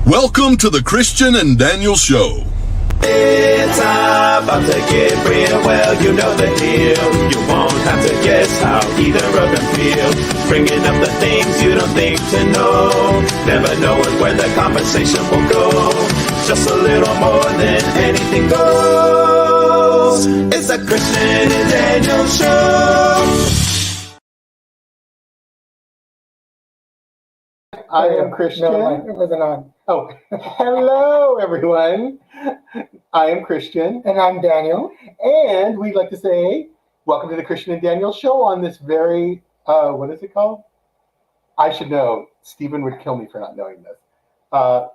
Welcome to the Christian and Daniel Show. It's about to get real, well, you know the deal. You won't have to guess how either of them feel. Bringing up the things you don't think to know. Never knowing where the conversation will go. Just a little more than anything goes. It's a Christian and Daniel Show. I am Christian. No, it wasn't on. Oh, hello, everyone. I am Christian. And I'm Daniel. And we'd like to say, welcome to the Christian and Daniel Show on this very, what is it called? I should know. Stephen would kill me for not knowing this.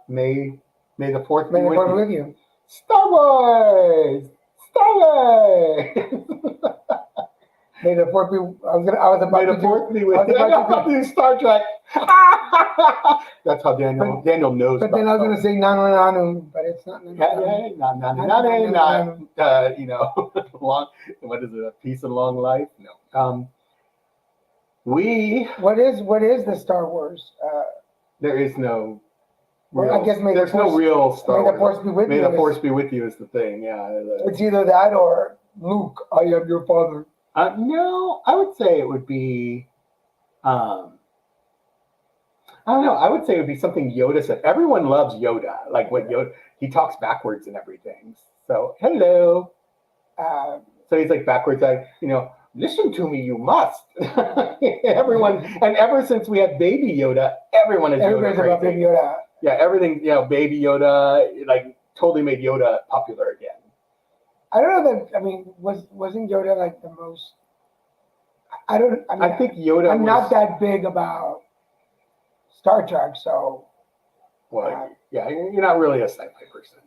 May the 4th be with you. Star Wars! Star Wars! May the 4th be. I was about May the 4th be with you. I was about to do Star Trek. That's how Daniel knows. But then I was going to say Nanu, but it's not. You know, long. What is it? A peace and long life? No. What is the Star Wars? There is no. Well, I guess there's no real Star Wars. May the Force be with you. May the Force be with you is the thing. Yeah. It's either that or Luke, I am your father. No, I would say it would be. I don't know. I would say it would be something Yoda said. Everyone loves Yoda. Like what Yoda, he talks backwards and everything. So hello. So he's like backwards. Like, listen to me. You must. Everyone, and ever since we had Baby Yoda, everyone is Everybody's Yoda about crazy. Baby Yoda. Yeah, everything. Baby Yoda, like totally made Yoda popular again. I don't know that. I mean, wasn't Yoda like the most? I think Yoda. I'm not that big about Star Trek, so. Well, yeah, you're not really a sci-fi person.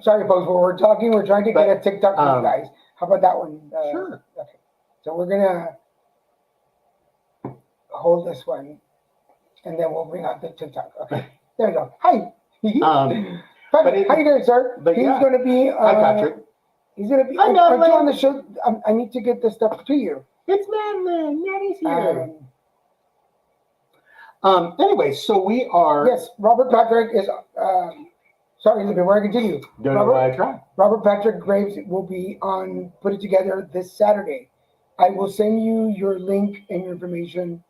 Sorry, folks. We're trying to get a TikTok for you guys. How about that one? Sure. Okay. So we're gonna hold this one, and then we'll bring out the TikTok. Okay. There you go. Hi. Patrick, how you doing, sir? He's going to be. Hi, Patrick. He's going to be. Hi, aren't you on Madeline. the show? I need to get this stuff to you. It's Madeline. Maddie's here. Anyway, so we are. Yes, Robert Patrick is. Sorry, before I continue. Don't know why I tried. Robert Patrick Graves will be put it together this Saturday. I will send you your link and your information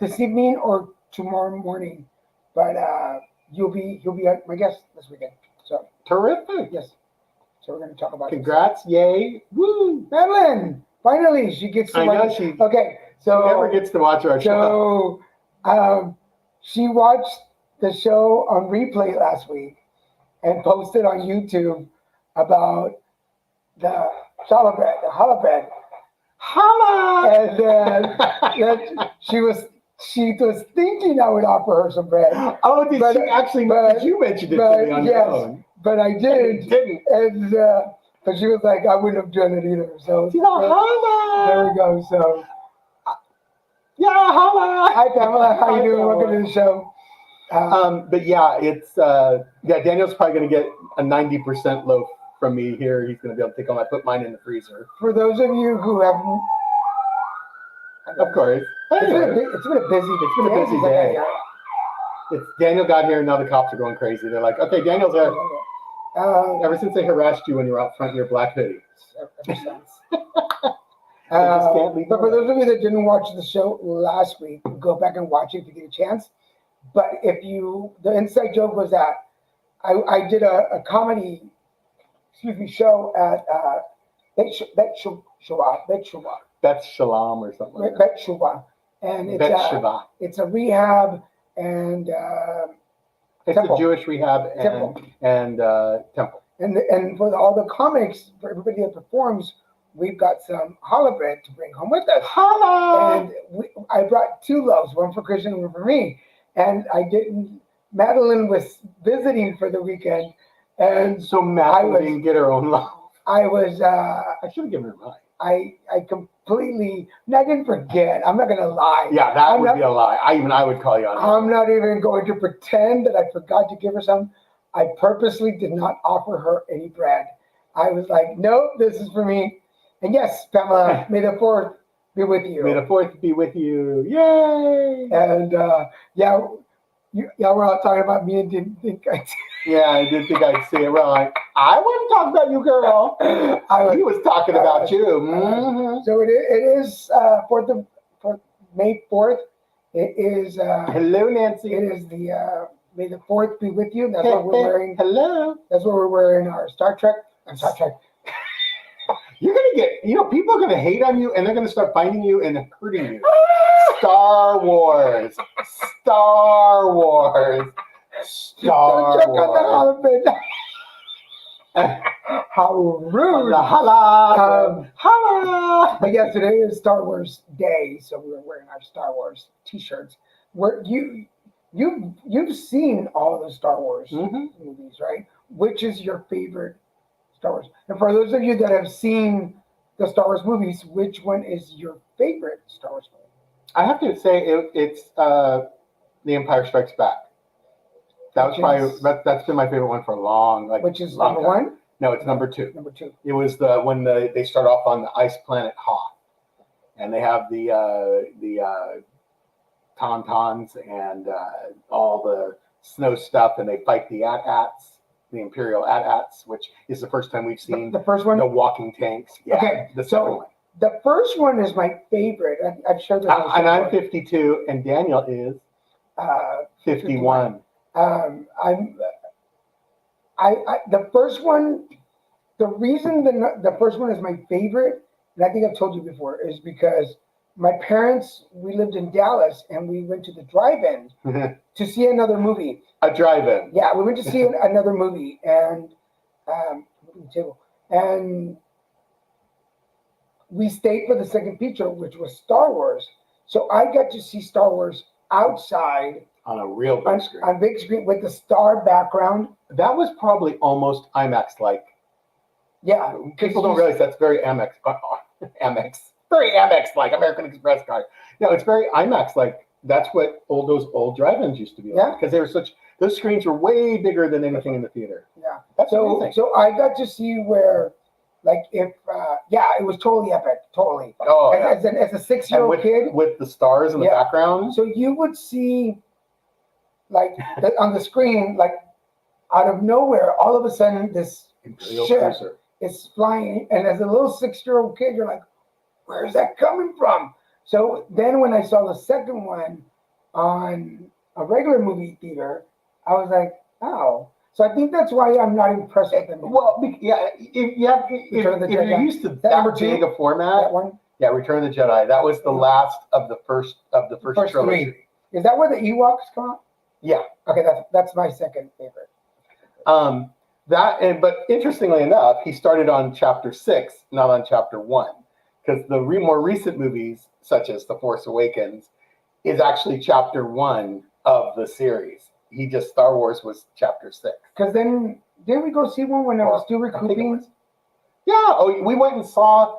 this evening or tomorrow morning. But he'll be my guest this weekend. So Terrific. yes. So we're going to talk about. Congrats! This. Yay! Woo! Madeline, finally she gets to watch. Okay, so she never gets to watch our show. So she watched the show on replay last week and posted on YouTube about the halibut. And she was thinking I would offer her some bread. Oh, did she actually? Did you mention it to me on your own? But I did. You didn't. And but she was like, I wouldn't have done it either. So there we go. So yeah, holla. Hi Pamela, how you doing? Welcome to the show. But yeah, it's Daniel's probably going to get a 90% loaf from me here. He's going to be able to take all put mine in the freezer. For those of you who haven't, of course, it's been a busy day. It's Daniel got here and now the cops are going crazy. They're like, okay, Daniel's here. Ever since they harassed you when you were out front in your black hoodie. Ever since. But for those of you that didn't watch the show last week, go back and watch it if you get a chance. But the inside joke was that I did a comedy, show at Bet Shalom or something like that. Bet Shuvah. And it's a rehab and it's temple. a Jewish rehab and temple. And for all the comics, for everybody that performs, we've got some challah bread to bring home with us. Challah! And I brought 2 loaves, one for Christian and one for me. And Madeline was visiting for the weekend. And so Madeline didn't get her own loaf. I should have given her mine. I completely, I didn't forget. I'm not going to lie. Yeah, that would be a lie. I would call you on it. I'm not even going to pretend that I forgot to give her some. I purposely did not offer her any bread. I was like, nope, this is for me. And yes, Pamela, may the 4th be with you. May the 4th be with you. Yay! And Y'all were all talking about me and didn't think I Yeah, I did think I'd see it. Well, I wasn't talking about you, girl. He was talking about you. Mm-hmm. So it is for May 4th. It is. Hello, Nancy. It is the May the 4th be with you. That's what we're wearing. Hello. That's what we're wearing. Our Star Trek. Star Trek. You're gonna get. People are gonna hate on you, and they're gonna start finding you and hurting you. Star Wars. Star Wars. Star Check Wars. out the holophant. How rude. Holla. Holla. But yeah, today is Star Wars Day, so we're wearing our Star Wars T-shirts. You've seen all the Star Wars movies, right? Which is your favorite Star Wars? And for those of you that have seen the Star Wars movies, which one is your favorite Star Wars movie? I have to say it's The Empire Strikes Back. That's been my favorite one for a long. Which is long number time. one? No, it's number two. Number two. It was when they start off on the ice planet Hoth, and they have the tauntauns and all the snow stuff, and they fight the AT-ATs, the Imperial AT-ATs, which is the first time we've seen the first one. the walking tanks. Yeah, Okay, the second one. The first one is my favorite. I've shared this. And I'm 52, and Daniel is 51. The first one. The reason the first one is my favorite, and I think I've told you before, is because my parents, we lived in Dallas, and we went to the drive-in to see another movie. A drive-in. Yeah, we went to see another movie, and we stayed for the second feature, which was Star Wars. So I got to see Star Wars outside on a real big screen. On big screen with the star background. That was probably almost IMAX-like. Yeah. People don't realize that's very Amex. Very Amex-like, American Express card. No, it's very IMAX-like. That's what those old drive-ins used to be like. Because they were those screens were way bigger than anything in the theater. Yeah. That's amazing. So I got to see where, it was totally epic. Totally. Oh, as a 6-year-old kid. With the stars in the background. So you would see, on the screen, out of nowhere, all of a sudden, this ship is flying. And as a little 6-year-old kid, you're like, where's that coming from? So then when I saw the second one on a regular movie theater, I was like, oh. So I think that's why I'm not impressed with them. Well, yeah, if you're used to that big a format, that one? Yeah, Return of the Jedi. That was the last of the first trilogy. Three. Is that where the Ewoks come out? Yeah. Okay, that's my second favorite. But interestingly enough, he started on chapter 6, not on chapter 1, because the more recent movies, such as The Force Awakens, is actually chapter 1 of the series. Star Wars was chapter 6. Because then, didn't we go see one when I was still recouping? Yeah, we went and saw,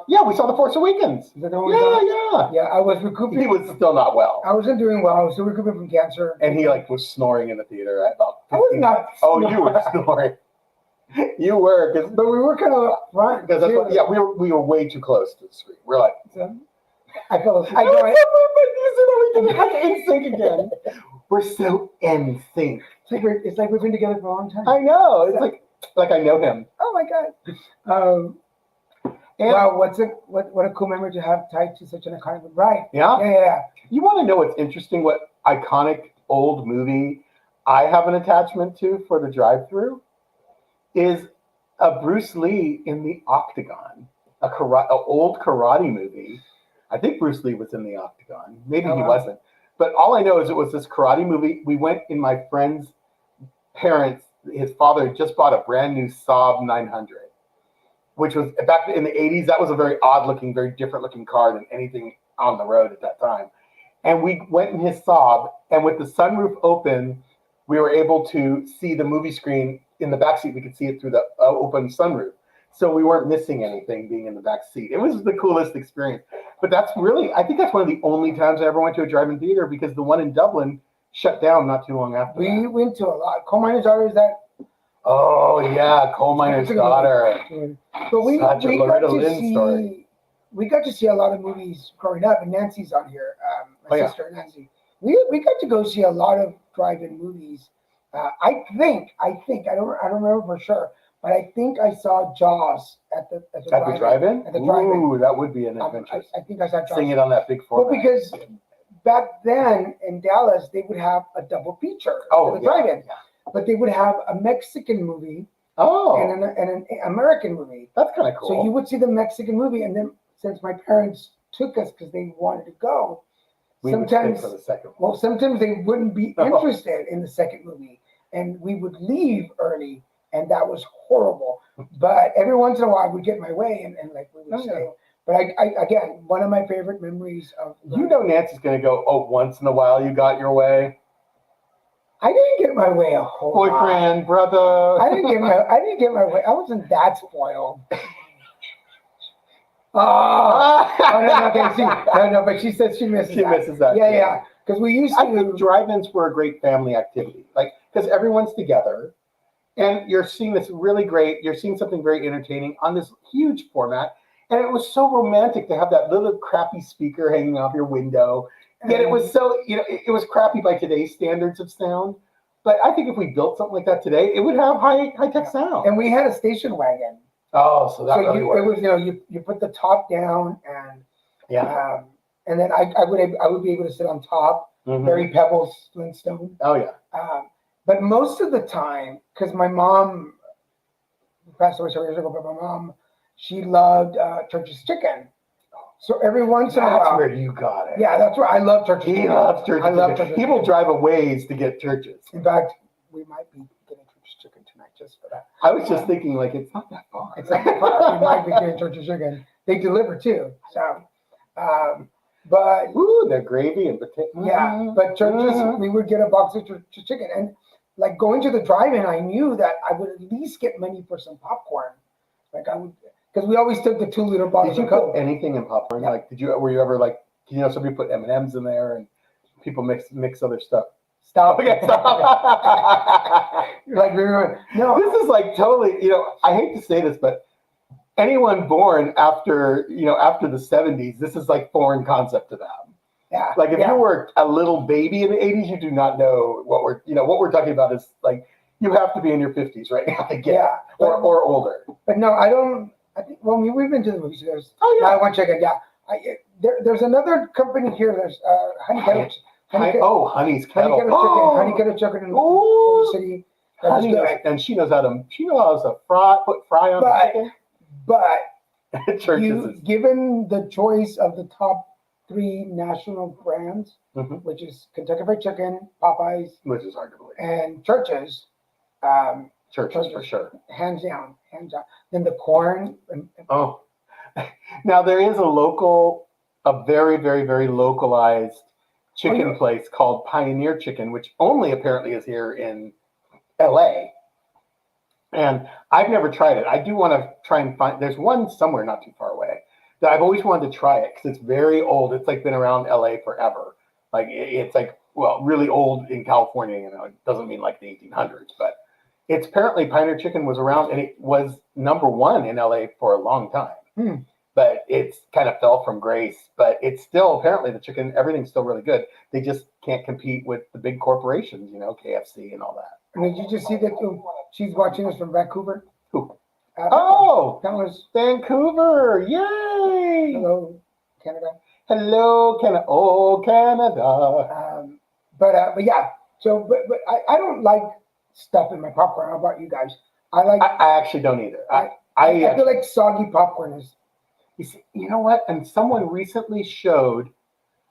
we saw The Force Awakens. Is that the one we saw? Yeah, I was recouping. He was still not well. I wasn't doing well. I was still recouping from cancer. And he was snoring in the theater at about 15 I was not. Oh, you were snoring. You were, but we were kind of front. Because we were way too close to the screen. We're like, I felt. In sync again. We're so in sync. It's like we've been together for a long time. I know. It's like I know him. Oh my god. Wow, what a cool memory to have tied to such an iconic ride. Yeah. You want to know what's interesting? What iconic old movie I have an attachment to for the drive-through is a Bruce Lee in the Octagon, a old karate movie. I think Bruce Lee was in the Octagon. Maybe he wasn't. But all I know is it was this karate movie. We went in my friend's parents. His father just bought a brand new Saab 900, which was back in the 80s. That was a very odd looking, very different looking car than anything on the road at that time. And we went in his Saab, and with the sunroof open, we were able to see the movie screen in the backseat. We could see it through the open sunroof. So we weren't missing anything being in the back seat. It was the coolest experience. But I think that's one of the only times I ever went to a drive-in theater, because the one in Dublin shut down not too long after. We went to a lot. Coal Miner's Daughter, is that? Oh yeah, Coal Miner's Daughter. But we got story. We got to see a lot of movies growing up, and Nancy's on here, my sister Nancy. we got to go see a lot of drive-in movies. I think I don't remember for sure, but I think I saw Jaws at the drive-in. At the drive-in. Ooh, that would be an adventure. I think I saw Jaws. Seeing it on that big Well, format. because back then in Dallas, they would have a double feature at the drive-in, but they would have a Mexican movie and an American movie. That's kind of cool. So you would see the Mexican movie, and then since my parents took us because they wanted to go, sometimes for the second one. well, sometimes they wouldn't be interested in the second movie, and we would leave early, and that was horrible. But every once in a while, we'd get my way, and like we would say. But I again, one of my favorite memories of Nancy's going to go. Oh, once in a while you got your way. I didn't get my way a whole boyfriend, lot. brother. I didn't get my way. I wasn't that spoiled. But she said she misses that. Yeah. Because we used to. I think drive-ins were a great family activity, like because everyone's together, and you're seeing you're seeing something very entertaining on this huge format, and it was so romantic to have that little crappy speaker hanging off your window. Yet it was so, it was crappy by today's standards of sound. But I think if we built something like that today, it would have high-tech sound. And we had a station wagon. Oh, so that really worked. It was, you put the top down and and then I would be able to sit on top. Mm-hmm. Barry Pebbles, Flintstone. Oh yeah. But most of the time, because my mom passed away several years ago, but my mom, she loved Church's Chicken. So every once in a while. That's where you got it. Yeah, that's where I love Church's Chicken. He loves Church's Chicken. People drive a ways to get Church's. In fact, we might be getting Church's Chicken tonight just for that. I was just thinking, like, it's not that far. It's not that far. We might be getting Church's Chicken. They deliver too. So, but. Ooh, the gravy and potato. Yeah, but Church's, we would get a box of Church's Chicken. And like going to the drive-in, I knew that I would at least get money for some popcorn. Like I would. Because we always took the 2-liter bottles of Coke. Did you put anything in popcorn? Yeah. Like, were you ever like, somebody put M&Ms in there and people mix other stuff? Stop. Okay, stop. You're like, no. This is like totally, I hate to say this, but anyone born after the 70s, this is like foreign concept to them. Yeah. Like if you were a little baby in the 80s, you do not know what we're talking about is like, you have to be in your 50s right now to get it, or older. But no, I don't. I think, well, we've been to the movies. There's one chicken. Yeah, there's another company here. There's Honey's Kettle. Honey Kettle Chicken in the city. And she knows how to fry on chicken. But given the choice of the top 3 national brands, which is Kentucky Fried Chicken, Popeyes, which is hard to believe, and Church's. Church's for sure. Hands down. Then the corn. Now there is a very, very, very localized chicken place called Pioneer Chicken, which only apparently is here in LA. And I've never tried it. I do want to try and find, there's one somewhere not too far away that I've always wanted to try it because it's very old. It's like been around LA forever. Like it's like, well, really old in California, it doesn't mean like the 1800s, but it's apparently Pioneer Chicken was around and it was #1 in LA for a long time. But it's kind of fell from grace. But it's still apparently the chicken, everything's still really good. They just can't compete with the big corporations, KFC and all that. And did you just see that she's watching us from Vancouver? Who? That was Vancouver! Yay! Hello, Canada. Hello, Canada. Oh, Canada. But yeah. So, but I don't like stuff in my popcorn. How about you guys? I actually don't either. I feel like soggy popcorn is. You know what? And someone recently showed.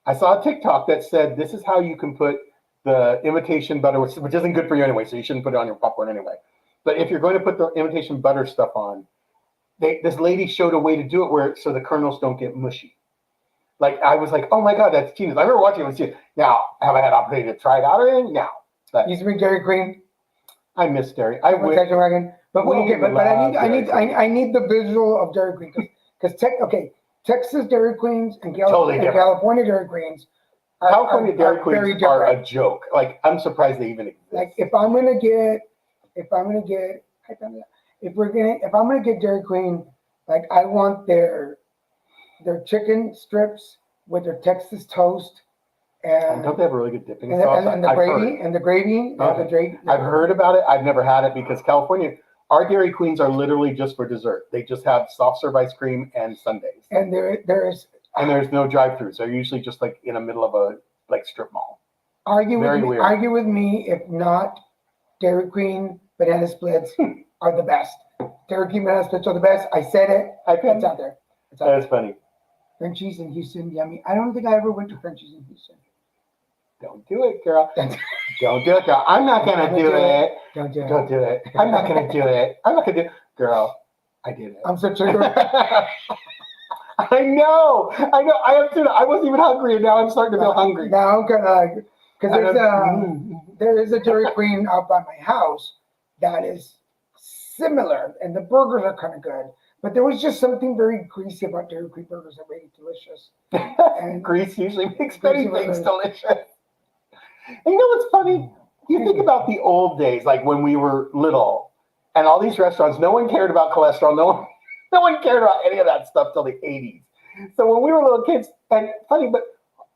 I saw a TikTok that said this is how you can put the imitation butter, which isn't good for you anyway, so you shouldn't put it on your popcorn anyway. But if you're going to put the imitation butter stuff on, this lady showed a way to do it so the kernels don't get mushy. Like I was like, oh my god, that's genius! I remember watching it with you. Now, have I had opportunity to try it out or anything? No. But used to be Dairy Queen. I miss Dairy. I would. But I need the visual of Dairy Queen because Texas Dairy Queens and California Dairy Queens. California Dairy Queens are a joke. Like I'm surprised they even exist. Like if I'm gonna get Dairy Queen, like I want their chicken strips with their Texas toast And And don't they have a really good dipping and, sauce? and the I've gravy heard. and the gravy. Okay. The gravy. I've heard about it. I've never had it because California, our Dairy Queens are literally just for dessert. They just have soft serve ice cream and sundaes. And there's No drive-throughs. They're usually just like in the middle of a like strip mall. argue Very with me. weird. Argue with me if not. Dairy Queen banana splits are the best. Dairy Queen banana splits are the best. I said it. It's out there. It's out That is funny. Frenchies in Houston, yummy. I don't think I ever went to Frenchies in Houston. Don't do it, girl. Don't do it, girl. I'm not gonna do it. Don't do it. Don't do it. I'm not gonna do it. I'm not gonna do it. Girl, I did it. I'm so triggered. I know. I am too. I wasn't even hungry, and now I'm starting to feel hungry. Now I'm kind of like, because there is a Dairy Queen out by my house that is similar, and the burgers are kind of good. But there was just something very greasy about Dairy Queen burgers that made it delicious. And Grease usually makes Greasy many things burgers. delicious. And you know what's funny? You think about the old days, like when we were little, and all these restaurants. No one cared about cholesterol. No one cared about any of that stuff till the 80s. So when we were little kids, and funny, but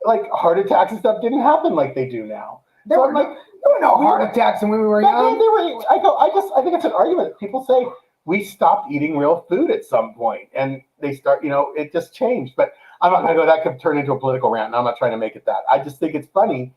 like heart attacks and stuff didn't happen like they do now. there were no heart attacks when we were Back then, young. I think it's an argument. People say we stopped eating real food at some point, and they start, it just changed. But I'm not going to go. That could turn into a political rant, and I'm not trying to make it that. I just think it's funny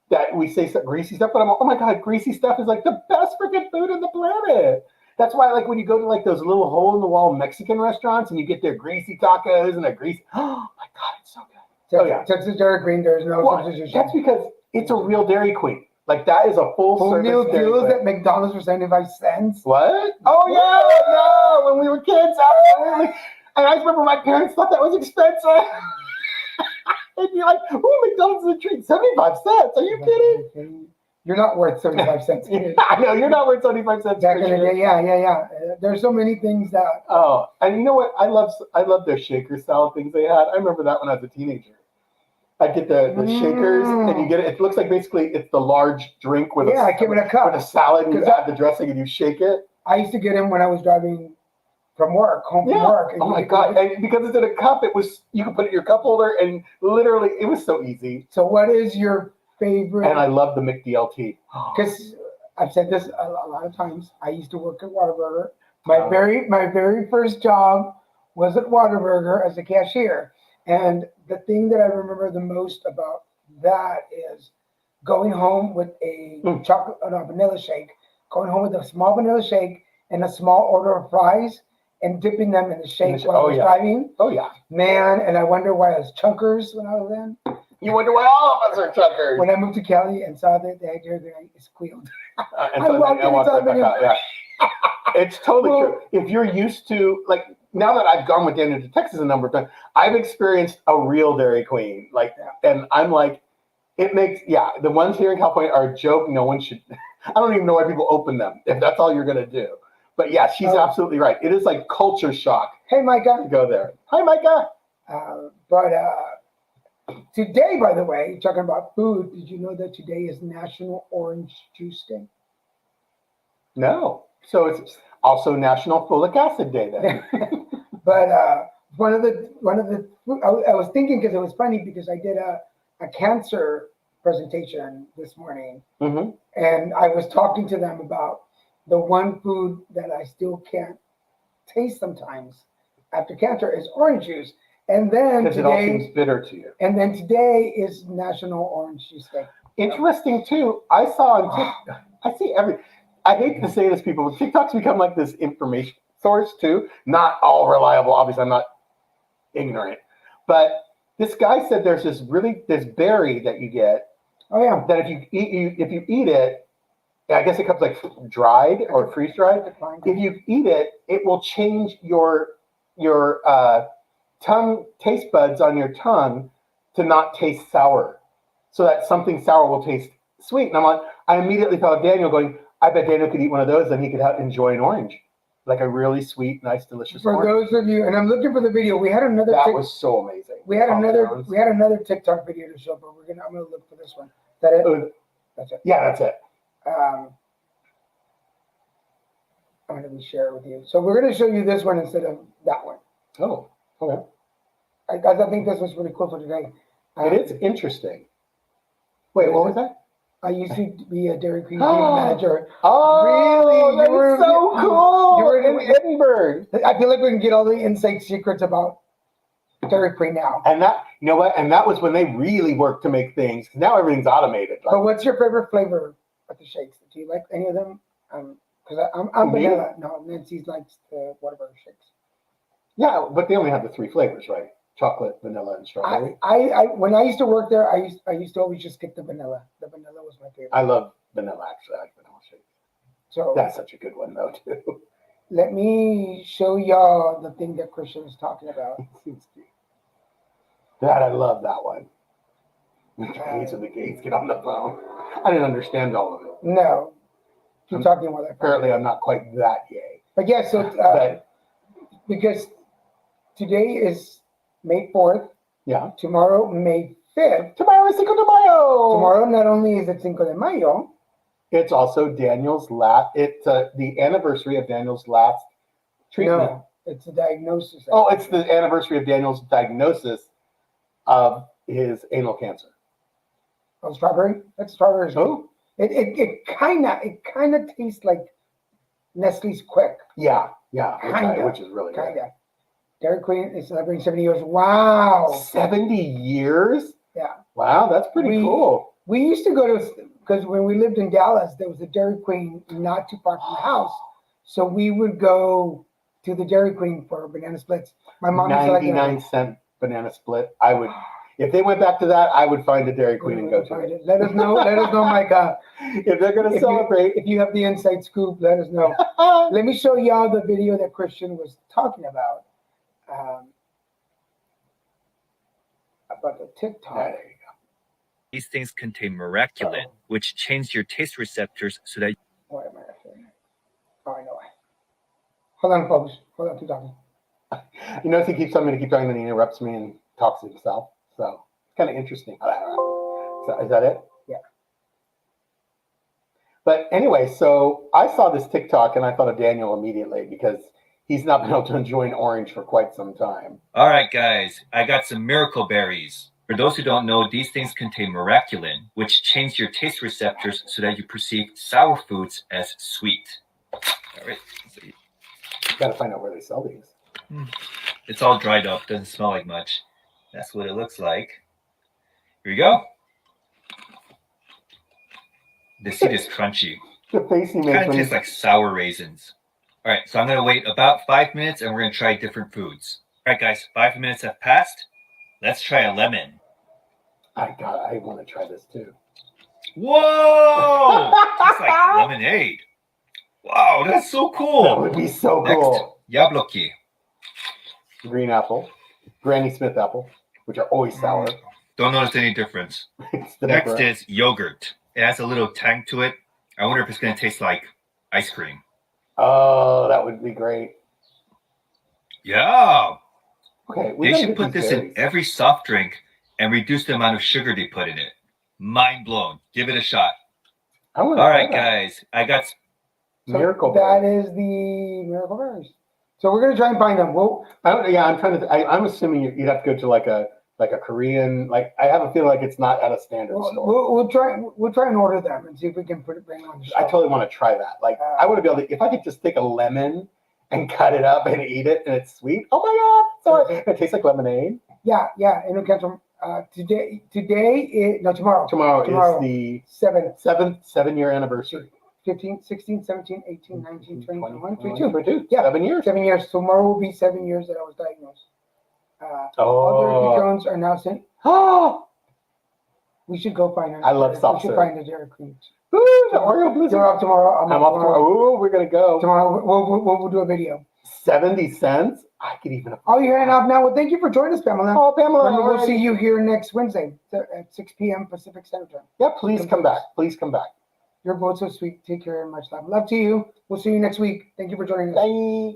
that we say some greasy stuff, but I'm like, oh my God, greasy stuff is like the best freaking food on the planet. That's why, like, when you go to like those little hole-in-the-wall Mexican restaurants and you get their greasy tacos and a greasy, oh my God, it's so good. Oh yeah, Texas Dairy Queen, there's no substitution. that's because it's a real Dairy Queen. Like that is a full-service meal Dairy deals Queen. at McDonald's for 75 cents. What? Oh yeah, no, when we were kids, absolutely. And I remember my parents thought that was expensive. They'd be like, "Oh, McDonald's is a treat, 75 cents. Are you kidding? You're not worth 75 cents. I know you're not worth 75 cents." Back in the day, yeah. There's so many things that. Oh, and you know what? I love their shaker salad things they had. I remember that when I was a teenager. I'd get the shakers, and you get it. It looks like basically it's the large drink with I came in a cup with a salad, and you add the dressing, and you shake it. I used to get in when I was driving from work, home from work. Oh my God! And because it's in a cup, you could put it in your cup holder, and literally, it was so easy. So, what is your favorite? And I love the McDLT because I've said this a lot of times. I used to work at Whataburger. My very first job was at Whataburger as a cashier, and the thing that I remember the most about that is going home with a vanilla shake, going home with a small vanilla shake and a small order of fries, and dipping them in the shake while I was driving. Oh yeah, man! And I wonder why I was chunkers when I was in. You wonder why all of us are chunkers. When I moved to Cali and saw that they had there, I squealed. And so I walked right back out. Yeah, it's totally true. If you're used to, like, now that I've gone with Daniel to Texas a number of times, I've experienced a real Dairy Queen. Like, and I'm like, it makes the ones here in California are a joke. No one should. I don't even know why people open them if that's all you're gonna do. But yeah, she's absolutely right. It is like culture shock. Hey, Micah. To go there. Hi, Micah. Today, by the way, talking about food, did you know that today is National Orange Juice Day? No. So it's also National Folic Acid Day then. But one of the I was thinking because it was funny because I did a cancer presentation this morning, and I was talking to them about the one food that I still can't taste sometimes after cancer is orange juice. And then because it all seems bitter to you. And then today is National Orange Juice Day. Interesting too. I saw on TikTok, I hate to say this, people, but TikTok's become like this information source too. Not all reliable. Obviously, I'm not ignorant. But this guy said there's this berry that you get. Oh yeah. That if you eat it, I guess it comes like dried or freeze dried. If you eat it, it will change your tongue taste buds on your tongue to not taste sour, so that something sour will taste sweet. And I'm like, I immediately thought of Daniel going, I bet Daniel could eat one of those, and he could enjoy an orange, like a really sweet, nice, delicious orange. For those of you, and I'm looking for the video. We had another. That was so amazing. We had another TikTok video to show, but I'm gonna look for this one. Is that it? That's it. Yeah, that's it. I'm going to share it with you. So we're going to show you this one instead of that one. Oh, okay. I think this was really cool for today. It is interesting. Wait, what was that? I used to be a Dairy Queen manager. Oh, Really? That is so cool. You were in Edinburgh. I feel like we can get all the inside secrets about Dairy Queen now. And that, you know what? And that was when they really worked to make things. Now everything's automated. Like, But what's your favorite flavor of the shakes? Do you like any of them? Because I'm Me? vanilla. No, Nancy likes the whatever shakes. yeah, but they only have the 3 flavors, right? Chocolate, vanilla, and strawberry. I when I used to work there, I used to always just get the vanilla. The vanilla was my favorite. I love vanilla, actually. I like vanilla shakes. So That's such a good one, though, too. let me show y'all the thing that Christian was talking about. Seems cute. That, I love that one. These are the gates. Get on the phone. I didn't understand all of it. No, keep talking about that. Apparently, I'm not quite that gay. But yeah, so But, because today is May 4th, yeah. tomorrow May 5th. Tomorrow is Cinco de Mayo. Tomorrow not only is it Cinco de Mayo, It's also Daniel's last. It's the anniversary of Daniel's last treatment. no, it's a diagnosis. Oh, it's the anniversary of Daniel's diagnosis of his anal cancer. Oh, strawberry. That's strawberry. Oh, It kind of tastes like Nestle's Quick. yeah, Kinda, which is really Kind good. of. Dairy Queen is celebrating 70 years. Wow. 70 years? Yeah. Wow, that's pretty cool. We used to go to, because when we lived in Dallas, there was a Dairy Queen not too far from the house. So we would go to the Dairy Queen for banana splits. My mom used to like 99-cent banana split. I would, if they went back to that, I would find a Dairy Queen and go to it. Let us know, Micah. If they're going to celebrate. If you have the inside scoop, let us know. Let me show y'all the video that Christian was talking about. About the TikTok. There you go. These things contain miraculin, which change your taste receptors so that Why am I saying that? Oh, I know why. Hold on, folks. Hold on, keep talking. You notice he keeps telling me to keep talking, then he interrupts me and talks to himself. So it's kind of interesting. So, is that it? Yeah. But anyway, so I saw this TikTok and I thought of Daniel immediately because he's not been able to enjoy an orange for quite some time. All right, guys, I got some miracle berries. For those who don't know, these things contain miraculin, which change your taste receptors so that you perceive sour foods as sweet. All right. So Got to find out where they sell these. it's all dried up, doesn't smell like much. That's what it looks like. Here you go. The seed is crunchy. The face he makes Kind of when tastes like sour raisins. All right, so I'm going to wait about 5 minutes and we're going to try different foods. All right, guys, 5 minutes have passed. Let's try a lemon. I want to try this too. Whoa! Tastes like lemonade. Wow, that's so cool. That would be so cool. Next, yablocki. Green apple, Granny Smith apple, which are always sour. Don't notice any difference. It's the Next number. is yogurt. It has a little tang to it. I wonder if it's going to taste like ice cream. Oh, that would be great. Yeah. Okay, They gotta should get put these this in berries. every soft drink and reduce the amount of sugar they put in it. Mind blown. Give it a shot. I wanna All try right, that. guys. I got Miracle That berries. is the miracle berries. So we're gonna try and find them. Well, I'm trying to. I'm assuming you'd have to go to like a Korean. Like I have a feeling like it's not at a standard store. we'll try and order them and see if we can bring them on the show. I totally want to try that. Like I want to be able to. If I could just take a lemon and cut it up and eat it, and it's sweet. Oh my god! So it tastes like lemonade. Yeah, and it comes from tomorrow. Tomorrow is the 7-year anniversary. 15, 16, 17, 18, 19, 20, 21, 22. 22. Yeah, 7 years. 7 years. Tomorrow will be 7 years that I was diagnosed. Other Oh. Jones are now saying, Oh. we should go find her. I love soft We should serve. find the Dairy Queen. Ooh, the Oreo blizzard. You're off tomorrow. I'm off tomorrow. Ooh, we're gonna go. Tomorrow we'll do a video. 70 cents. I could even. Oh, you're heading off now. Well, thank you for joining us, Pamela. Oh, Pamela. Remember, we'll alrighty. see you here next Wednesday at 6 p.m. Pacific Standard Time. Yeah, please come back. Please come back. You're both so sweet. Take care and much love. Love to you. We'll see you next week. Thank you for joining us.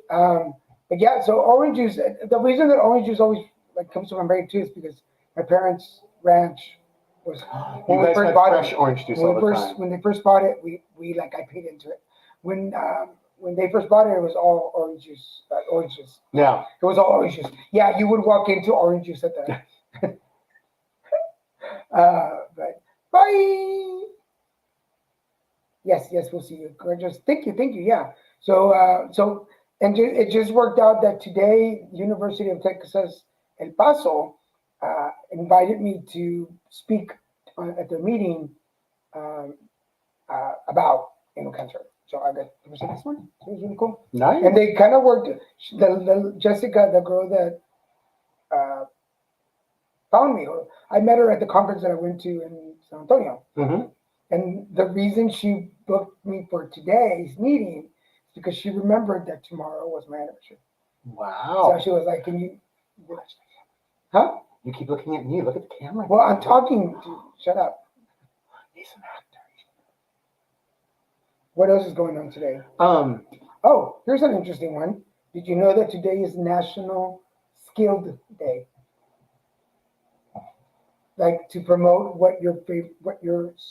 Bye. But yeah, so orange juice. The reason that orange juice always comes to my brain too is because my parents' ranch was You guys had fresh orange juice all the time. when they first bought it. I paid into it. When they first bought it was all orange juice. Orange juice. Yeah. It was all orange juice. Yeah, you would walk into orange juice at the. But bye. Bye. Yes, we'll see you. Gorgeous. Thank you. Yeah. So it just worked out that today, University of Texas El Paso invited me to speak at their meeting um, about cancer. So I got to present this one. It was really cool. Nice. And they kind of worked. The Jessica, the girl that found me, or I met her at the conference that I went to in San Antonio. Mm-hmm. And the reason she booked me for today's meeting is because she remembered that tomorrow was my anniversary. Wow. So she was like, "Can you?" Huh? You keep looking at me. Look at the camera. Well, I'm talking. Shut up. He's an actor. What else is going on today? Oh, here's an interesting one. Did you know that today is National Skilled Day? Like to promote what your skill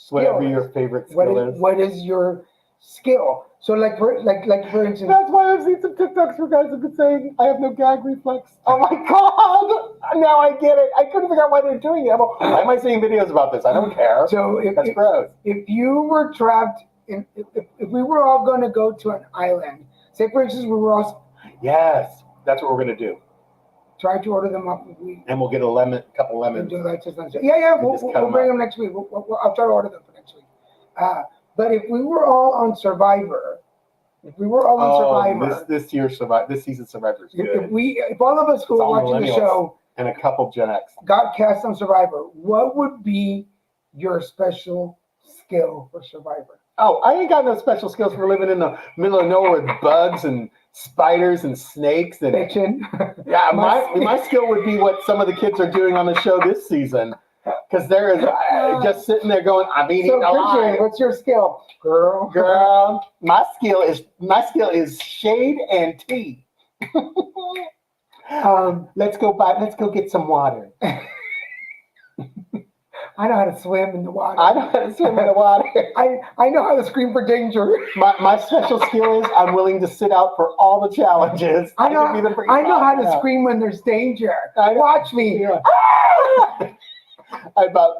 Whatever is. your favorite skill is. What is your skill? So like for instance. That's why I've seen some TikToks where guys have been saying, I have no gag reflex. Oh my God! Now I get it. I couldn't figure out why they're doing it. Why am I seeing videos about this? I don't care. So that's gross. If you were trapped if we were all going to go to an island, say for instance we were all. Yes, that's what we're going to do. Try to order them up. And we'll get a couple lemons. Yeah, we'll bring them next week. I'll try to order them for next week. But if we were all on Survivor, this season Survivor's good. If all of us who are watching the show and a couple Gen X got cast on Survivor, what would be your special skill for Survivor? Oh, I ain't got no special skills for living in the middle of nowhere with bugs and spiders and snakes and bitchin'. Yeah, my skill would be what some of the kids are doing on the show this season, because they're just sitting there going, "I'm eating alive." What's your skill, girl? My skill is shade and tea. Let's go get some water. I know how to swim in the water. I know how to swim in the water. I know how to scream for danger. My special skill is I'm willing to sit out for all the challenges. I know how to scream when there's danger. Watch me. Yeah.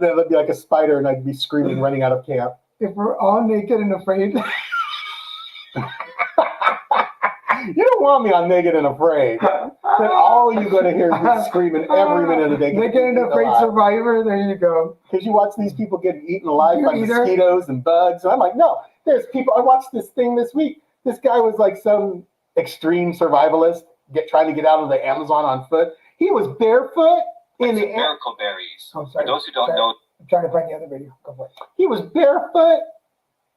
There'd be like a spider and I'd be screaming running out of camp. If we're all naked and afraid. You don't want me on Naked and Afraid. Then all you're going to hear is me screaming every minute of the day. Naked and Afraid Survivor, there you go. Because you watch these people get eaten alive by mosquitoes and bugs. And I'm like, no, there's people. I watched this thing this week. This guy was like some extreme survivalist trying to get out of the Amazon on foot. He was barefoot in the miracle berries. Oh, sorry. For those who don't know. I'm trying to find the other video. Go for it. He was barefoot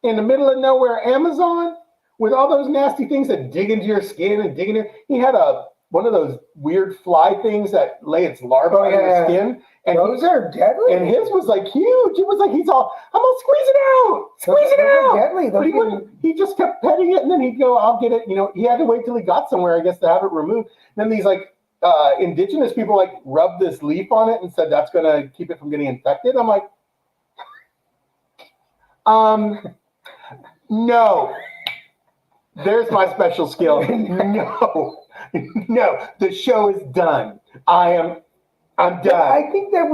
in the middle of nowhere Amazon with all those nasty things that dig into your skin and dig in it. He had one of those weird fly things that lay its larvae on your skin. And those are deadly. And his was like huge. It was like, he's all, I'm gonna squeeze it out. Squeeze it out. Deadly. But he just kept petting it and then he'd go, I'll get it. He had to wait till he got somewhere, I guess, to have it removed. Then these like indigenous people like rubbed this leaf on it and said that's gonna keep it from getting infected. I'm like, no. There's my special skill. No, the show is done. I'm done. I think that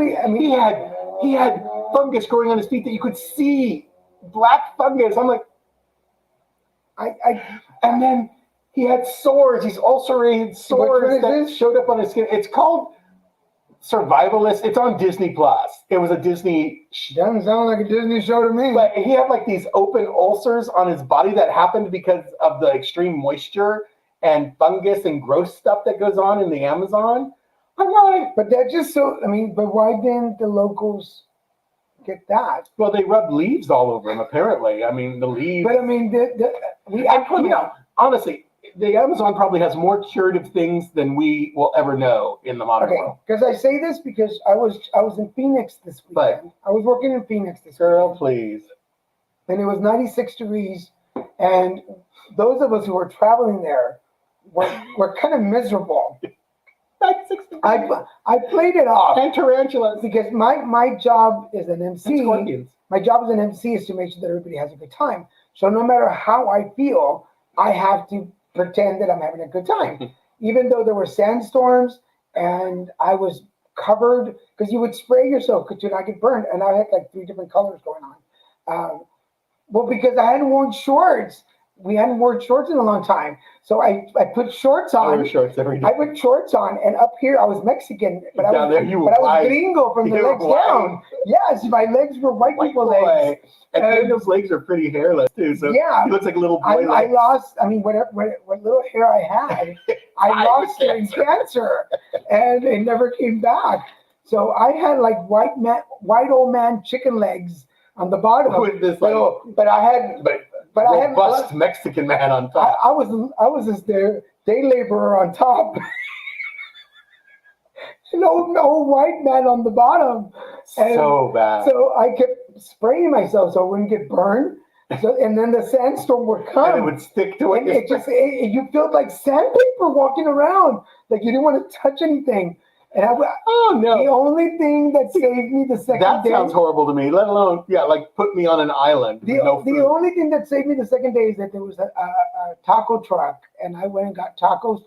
he had fungus growing on his feet that you could see, black fungus. I'm like, and then he had sores, these ulcerated sores that showed up on his skin. It's called Survivalist. It's on Disney Plus. It was a Disney. Doesn't sound like a Disney show to me. But he had like these open ulcers on his body that happened because of the extreme moisture and fungus and gross stuff that goes on in the Amazon. I'm like, but that just but why didn't the locals get that? Well, they rubbed leaves all over him. Apparently, the leaves. But honestly. The Amazon probably has more curative things than we will ever know in the modern world. Because I say this because I was in Phoenix this weekend. I was working in Phoenix this weekend. Please. And it was 96 degrees, and those of us who were traveling there were kind of miserable. 96 degrees. I played it off. And tarantulas. Because my job as an MC. And scorpions. My job as an MC is to make sure that everybody has a good time. So no matter how I feel, I have to pretend that I'm having a good time, even though there were sandstorms and I was covered because you would spray yourself to not get burned, and I had like 3 different colors going Well, because I hadn't worn shorts. We hadn't worn shorts in a long time. So I put shorts I on. wear shorts every day. I put shorts on, and up here I was Mexican, but I Down was, there you were but I was white. gringo from the You were legs white. down. Yes, my legs were white people legs. And Daniel's legs are pretty hairless too, so Yeah. he looks like a little boy. I lost. I mean, what little hair I had, I lost it in cancer, and it never came back. So I had like white old man chicken legs on the bottom. With this, like, but I had robust Mexican man on top. I was this day laborer on top. An old white man on the bottom. And so bad. so I kept spraying myself so I wouldn't get burned. So, and then the sandstorm would come. And it would stick to it. You felt like sandpaper walking around. Like you didn't want to touch anything. And oh no! The only thing that saved me the second day. That sounds horrible to me. Let alone, like put me on an island. The only thing that saved me the second day is that there was a taco truck, and I went and got tacos,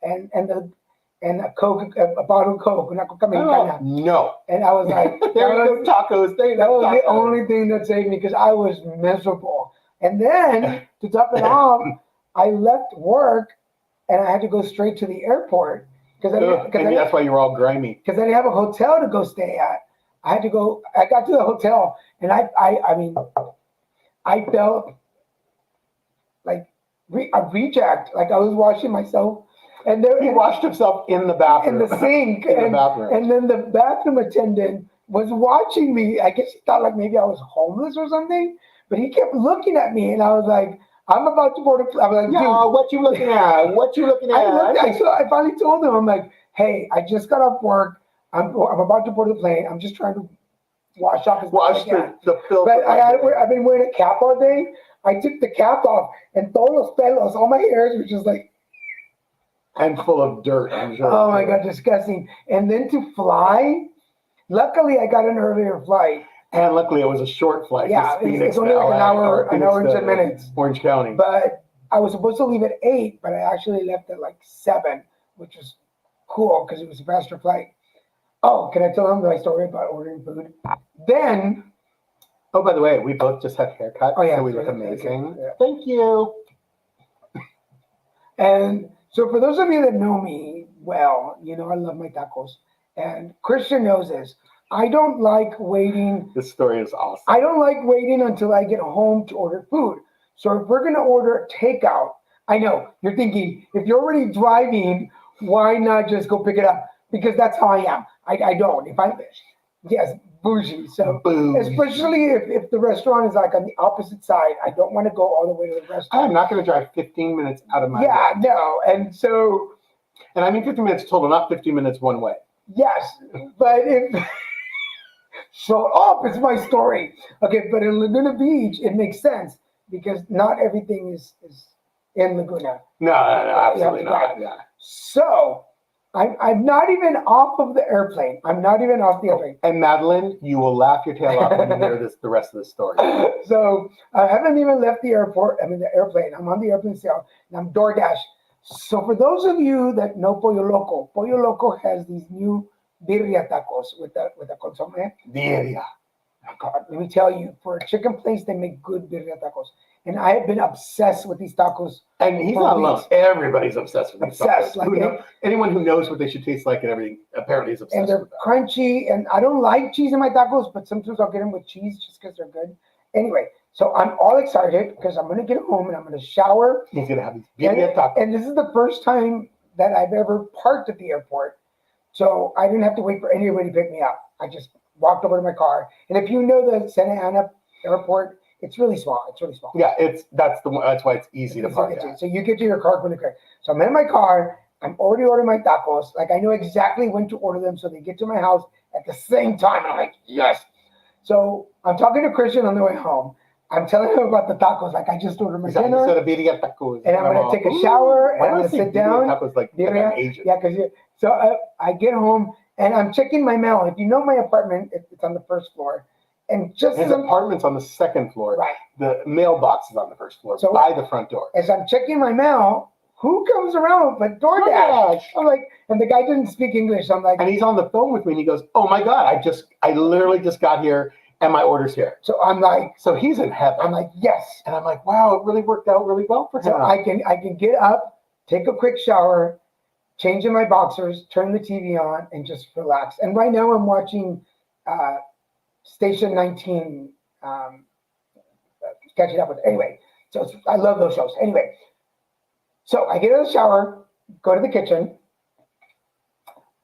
and a Coke, a bottle of Coke, una Coca Mexicana. No. And I was like, there were no tacos. That was the only thing that saved me because I was miserable. And then to top it off, I left work, and I had to go straight to the airport. That's why you were all grimy. Because I didn't have a hotel to go stay at. I got to the hotel, and I mean, I felt like a reject. Like I was washing myself, and he washed himself in the bathroom, in the sink, the bathroom. And then the bathroom attendant was watching me. I guess he thought like maybe I was homeless or something, but he kept looking at me, and I was like, I'm about to board a plane. I'm like, dude, what you looking at? What you looking at? I finally told him, I'm like, hey, I just got off work. I'm about to board the plane. I'm just trying to wash off as much as I can. the filth. But I've been wearing a cap all day. I took the cap off, and todos los pelos, all my hairs were just like, and full of dirt, I'm sure. Oh my God, disgusting. And then to fly, luckily I got an earlier flight. And luckily it was a short flight. Yeah, it's only like an hour and 10 minutes. Orange County. But I was supposed to leave at 8, but I actually left at like 7, which was cool because it was a faster flight. Oh, can I tell them my story about ordering food? Then, oh, by the way, we both just had haircuts. Oh yeah, so we look amazing. Yeah. Thank you. And so for those of you that know me well, you know I love my tacos. And Christian knows this. I don't like waiting. This story is awesome. I don't like waiting until I get home to order food. So if we're going to order takeout, I know you're thinking, if you're already driving, why not just go pick it up? Because that's how I am. I don't. Yes, bougie. So especially if the restaurant is like on the opposite side, I don't want to go all the way to the restaurant. I'm not going to drive 15 minutes out of my way. No. And so. And I mean 15 minutes total, not 15 minutes one way. Yes, but if. Shut up, it's my story. Okay, but in Laguna Beach, it makes sense because not everything is in Laguna. No, absolutely not. Yeah. So I'm not even off of the airplane. I'm not even off the airplane. And Madeline, you will laugh your tail off when you hear the rest of the story. So I haven't even left the airplane. I'm on the airplane still, and I'm DoorDash. So for those of you that know Pollo Loco has these new birria tacos with the consomme. Birria. Oh God, let me tell you, for a chicken place, they make good birria tacos. And I have been obsessed with these tacos. And he's not alone. Everybody's obsessed with these tacos. Like anyone who knows what they should taste like and everything apparently is obsessed with them. And they're crunchy, and I don't like cheese in my tacos, but sometimes I'll get them with cheese just because they're good. Anyway, so I'm all excited because I'm going to get home and I'm going to shower. He's going to have these birria tacos. And this is the first time that I've ever parked at the airport. So I didn't have to wait for anybody to pick me up. I just walked over to my car. And if you know the Santa Ana airport, it's really small. Yeah, that's why it's easy to park at. So you get to your car really quick. So I'm in my car. I'm already ordering my tacos. Like I know exactly when to order them so they get to my house at the same time. And I'm like, yes. So I'm talking to Christian on the way home. I'm telling him about the tacos. Like I just ordered my dinner. And I'm going to take a shower and I'm going to sit down. Tacos like Asian. Yeah, because so I get home and I'm checking my mail. If you know my apartment, it's on the first floor. And just his apartment's on the second floor. Right. The mailbox is on the first floor, so by the front door. As I'm checking my mail, who comes around but DoorDash? I'm like, and the guy didn't speak English. So I'm like, and he's on the phone with me and he goes, "Oh my God, I literally just got here And my order's here. So I'm like, So he's in heaven. I'm like, yes. And I'm like, wow, it really worked out really well for him. So I can get up, take a quick shower, change in my boxers, turn the TV on, and just relax. And right now I'm watching Station 19, catching up with. Anyway, so I love those shows. Anyway, so I get out of the shower, go to the kitchen,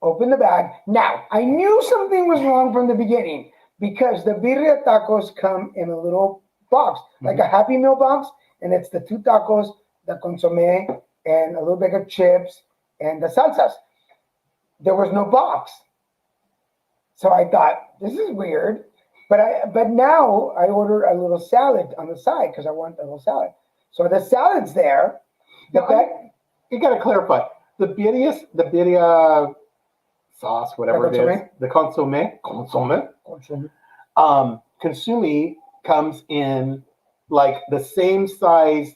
open the bag. Now, I knew something was wrong from the beginning because the birria tacos come in a little box, like a Happy Meal box, and it's the 2 tacos, the consomme, and a little bit of chips, and the salsas. There was no box. So I thought, this is weird. But now I order a little salad on the side because I want a little salad. So the salad's there. You got to clarify. The birria sauce, whatever it is, the consomme, consomme comes in like the same size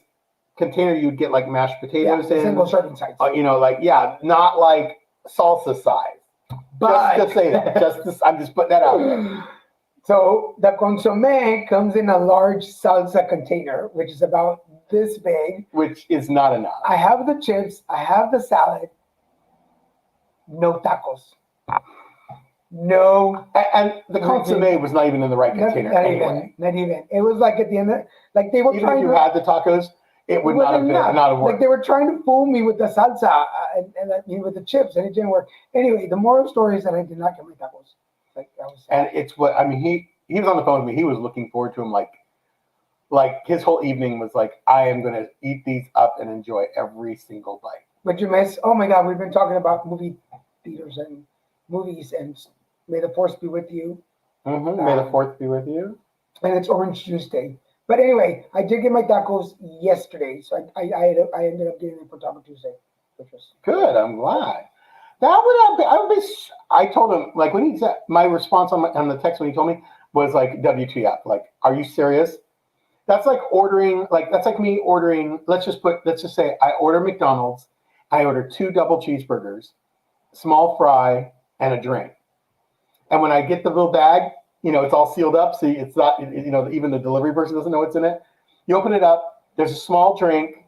container you'd get like mashed potatoes in. Single serving size. Not like salsa size. But just to say that, I'm just putting that out there. So the consomme comes in a large salsa container, which is about this big. Which is not enough. I have the chips. I have the salad. No tacos. No. And the consomme was not even in the right container. Not even. It was like at the end of, like they were even trying if you had the tacos, it would not have worked. Like they were trying to fool me with the salsa and with the chips, and it didn't work. Anyway, the moral story is that I did not get my tacos. Like that was sad. And it's what I mean. He was on the phone with me. He was looking forward to him. Like his whole evening was like, I am gonna eat these up and enjoy every single bite. But you miss. Oh my God, we've been talking about movie theaters and movies, and may the force be with you. Mm-hmm. May the fourth be with you. And it's Orange Tuesday. But anyway, I did get my tacos yesterday, so I ended up getting them for Taco Tuesday, which was good. I'm glad. I told him, like, when he said, my response on the text when he told me was like, WTF, like, are you serious? That's like me ordering, let's just say I order McDonald's, I order 2 double cheeseburgers, small fry, and a drink. And when I get the little bag, it's all sealed up, so it's not, even the delivery person doesn't know what's in it. You open it up, there's a small drink.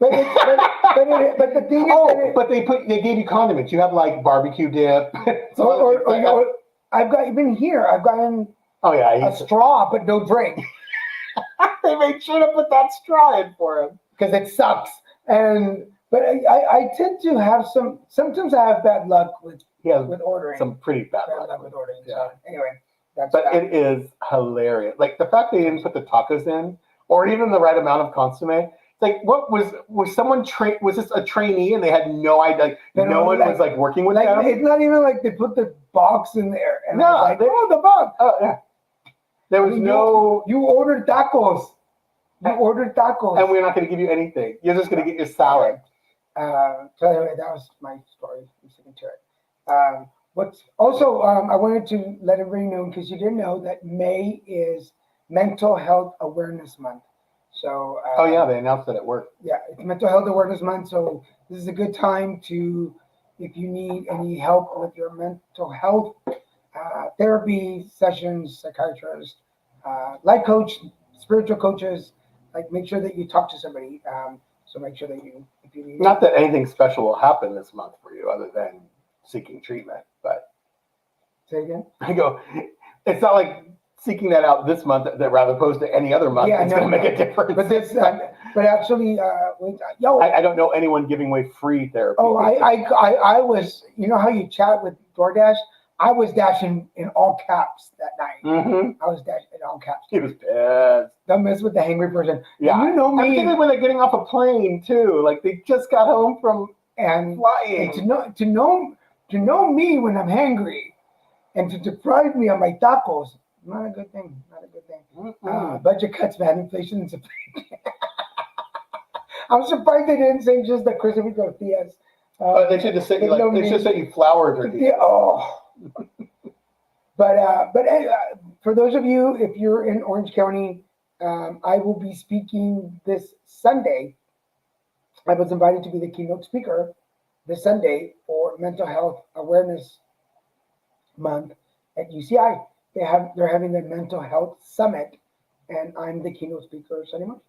But the thing is, but they gave you condiments. You have like barbecue dip. I've gotten a straw, but no drink. They made sure to put that straw in for him because it sucks. But I tend to have sometimes I have bad luck with ordering. Some pretty bad luck with ordering. Yeah. So anyway, it is hilarious. Like the fact they didn't put the tacos in, or even the right amount of consomme. Like, what was someone was this a trainee and they had no idea? Like, no one was like working with them. It's not even like they put the box in there. And no, I was like, the box. Oh yeah. There was You ordered tacos. You ordered tacos, and we're not going to give you anything. You're just going to get your salad. So anyway, that was my story. I'm sticking to it. What's also I wanted to let everybody know, because you didn't know, that May is Mental Health Awareness Month. So they announced it at work. Yeah, it's Mental Health Awareness Month, so this is a good time to, if you need any help with your mental health, therapy sessions, psychiatrist, life coach, spiritual coaches, like make sure that you talk to somebody. So make sure that if you need. Not that anything special will happen this month for you, other than seeking treatment. But say again. I go. It's not like seeking that out this month that rather opposed to any other month. It's going to make a difference. But this, but actually, I don't know anyone giving away free therapy. Oh, I was. You know how you chat with DoorDash? I was dashing in all caps that night. Mm-hmm. I was dashing in all caps. He was pissed. Don't mess with the hangry person. Yeah, you know me. I'm thinking when they're getting off a plane too. Like they just got home from flying. And to know me when I'm hangry, and to deprive me of my tacos. Not a good thing. Not a good thing. Budget cuts, man. Inflation is a thing. I'm surprised they didn't say just the crispy tortillas. They should just say they should say you flour tortillas. Yeah, oh. But for those of you, if you're in Orange County, I will be speaking this Sunday. I was invited to be the keynote speaker this Sunday for Mental Health Awareness Month at UCI. They're having their mental health summit, and I'm the keynote speaker Sunday morning.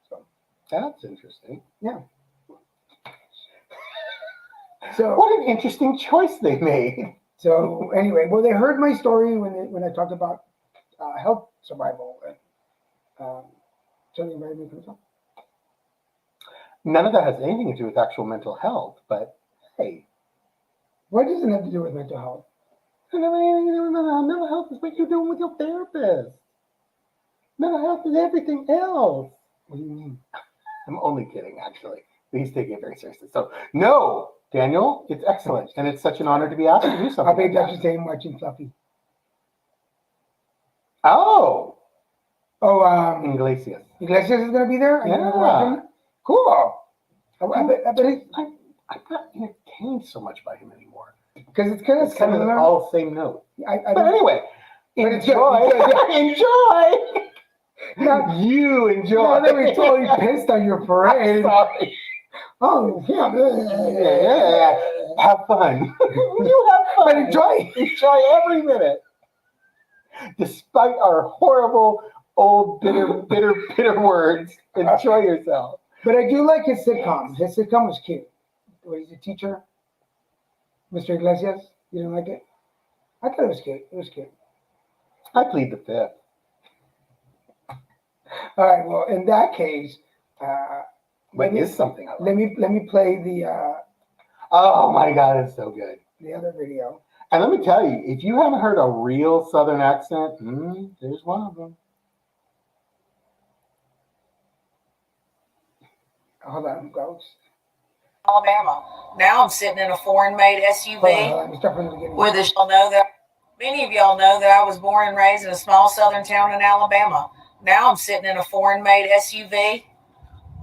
So That's interesting. yeah. So What an interesting choice they made. so anyway, well, they heard my story when I talked about health survival and so they invited me to the talk. None of that has anything to do with actual mental health, but hey, What does it have to do with mental health? mental health is what you're doing with your therapist. Mental health is everything else. What do you mean? I'm only kidding, actually. He's taking it very seriously. So, no, Daniel, it's excellent. And it's such an honor to be asked to do something. I'll pay like attention that. to him watching Fluffy. Oh, Oh, Iglesias. Iglesias is going to be there? Are you gonna go Yeah. watch him? Cool. I bet it, I'm not entertained so much by him anymore. because it's kind of It's kind of similar. all same note. I But don't, anyway, But it's enjoy. good, Enjoy. Now- You enjoy. now that we totally pissed on your parade. Sorry. Oh, yeah. Yeah. Have fun. You have fun. But enjoy. Enjoy every minute. Despite our horrible, old, bitter words, enjoy yourself. But I do like his sitcom. His sitcom was cute. What is a teacher? Mr. Iglesias? You didn't like it? I thought it was cute. It was cute. I plead the fifth. All right. Well, in that case, But is something I like. let me play Oh my God, it's so good. the other video. And let me tell you, if you haven't heard a real Southern accent, there's one of them. Hold on, folks. Alabama. Now I'm sitting in a foreign-made Hold on, SUV hold on. Let me start from the beginning. with a. Y'all know that many of y'all know that I was born and raised in a small southern town in Alabama. Now I'm sitting in a foreign-made SUV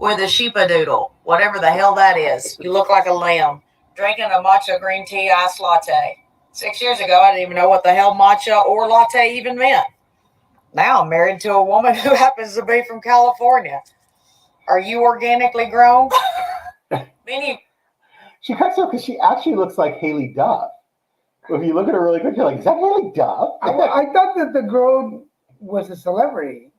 with a sheepadoodle, whatever the hell that is. You look like a lamb drinking a matcha green tea iced latte. 6 years ago, I didn't even know what the hell matcha or latte even meant. Now I'm married to a woman who happens to be from California. Are you organically grown? Many. She cracks up because she actually looks like Haley Duff. If you look at her really quick, you're like, is that Haley Duff? I thought that the girl was a celebrity.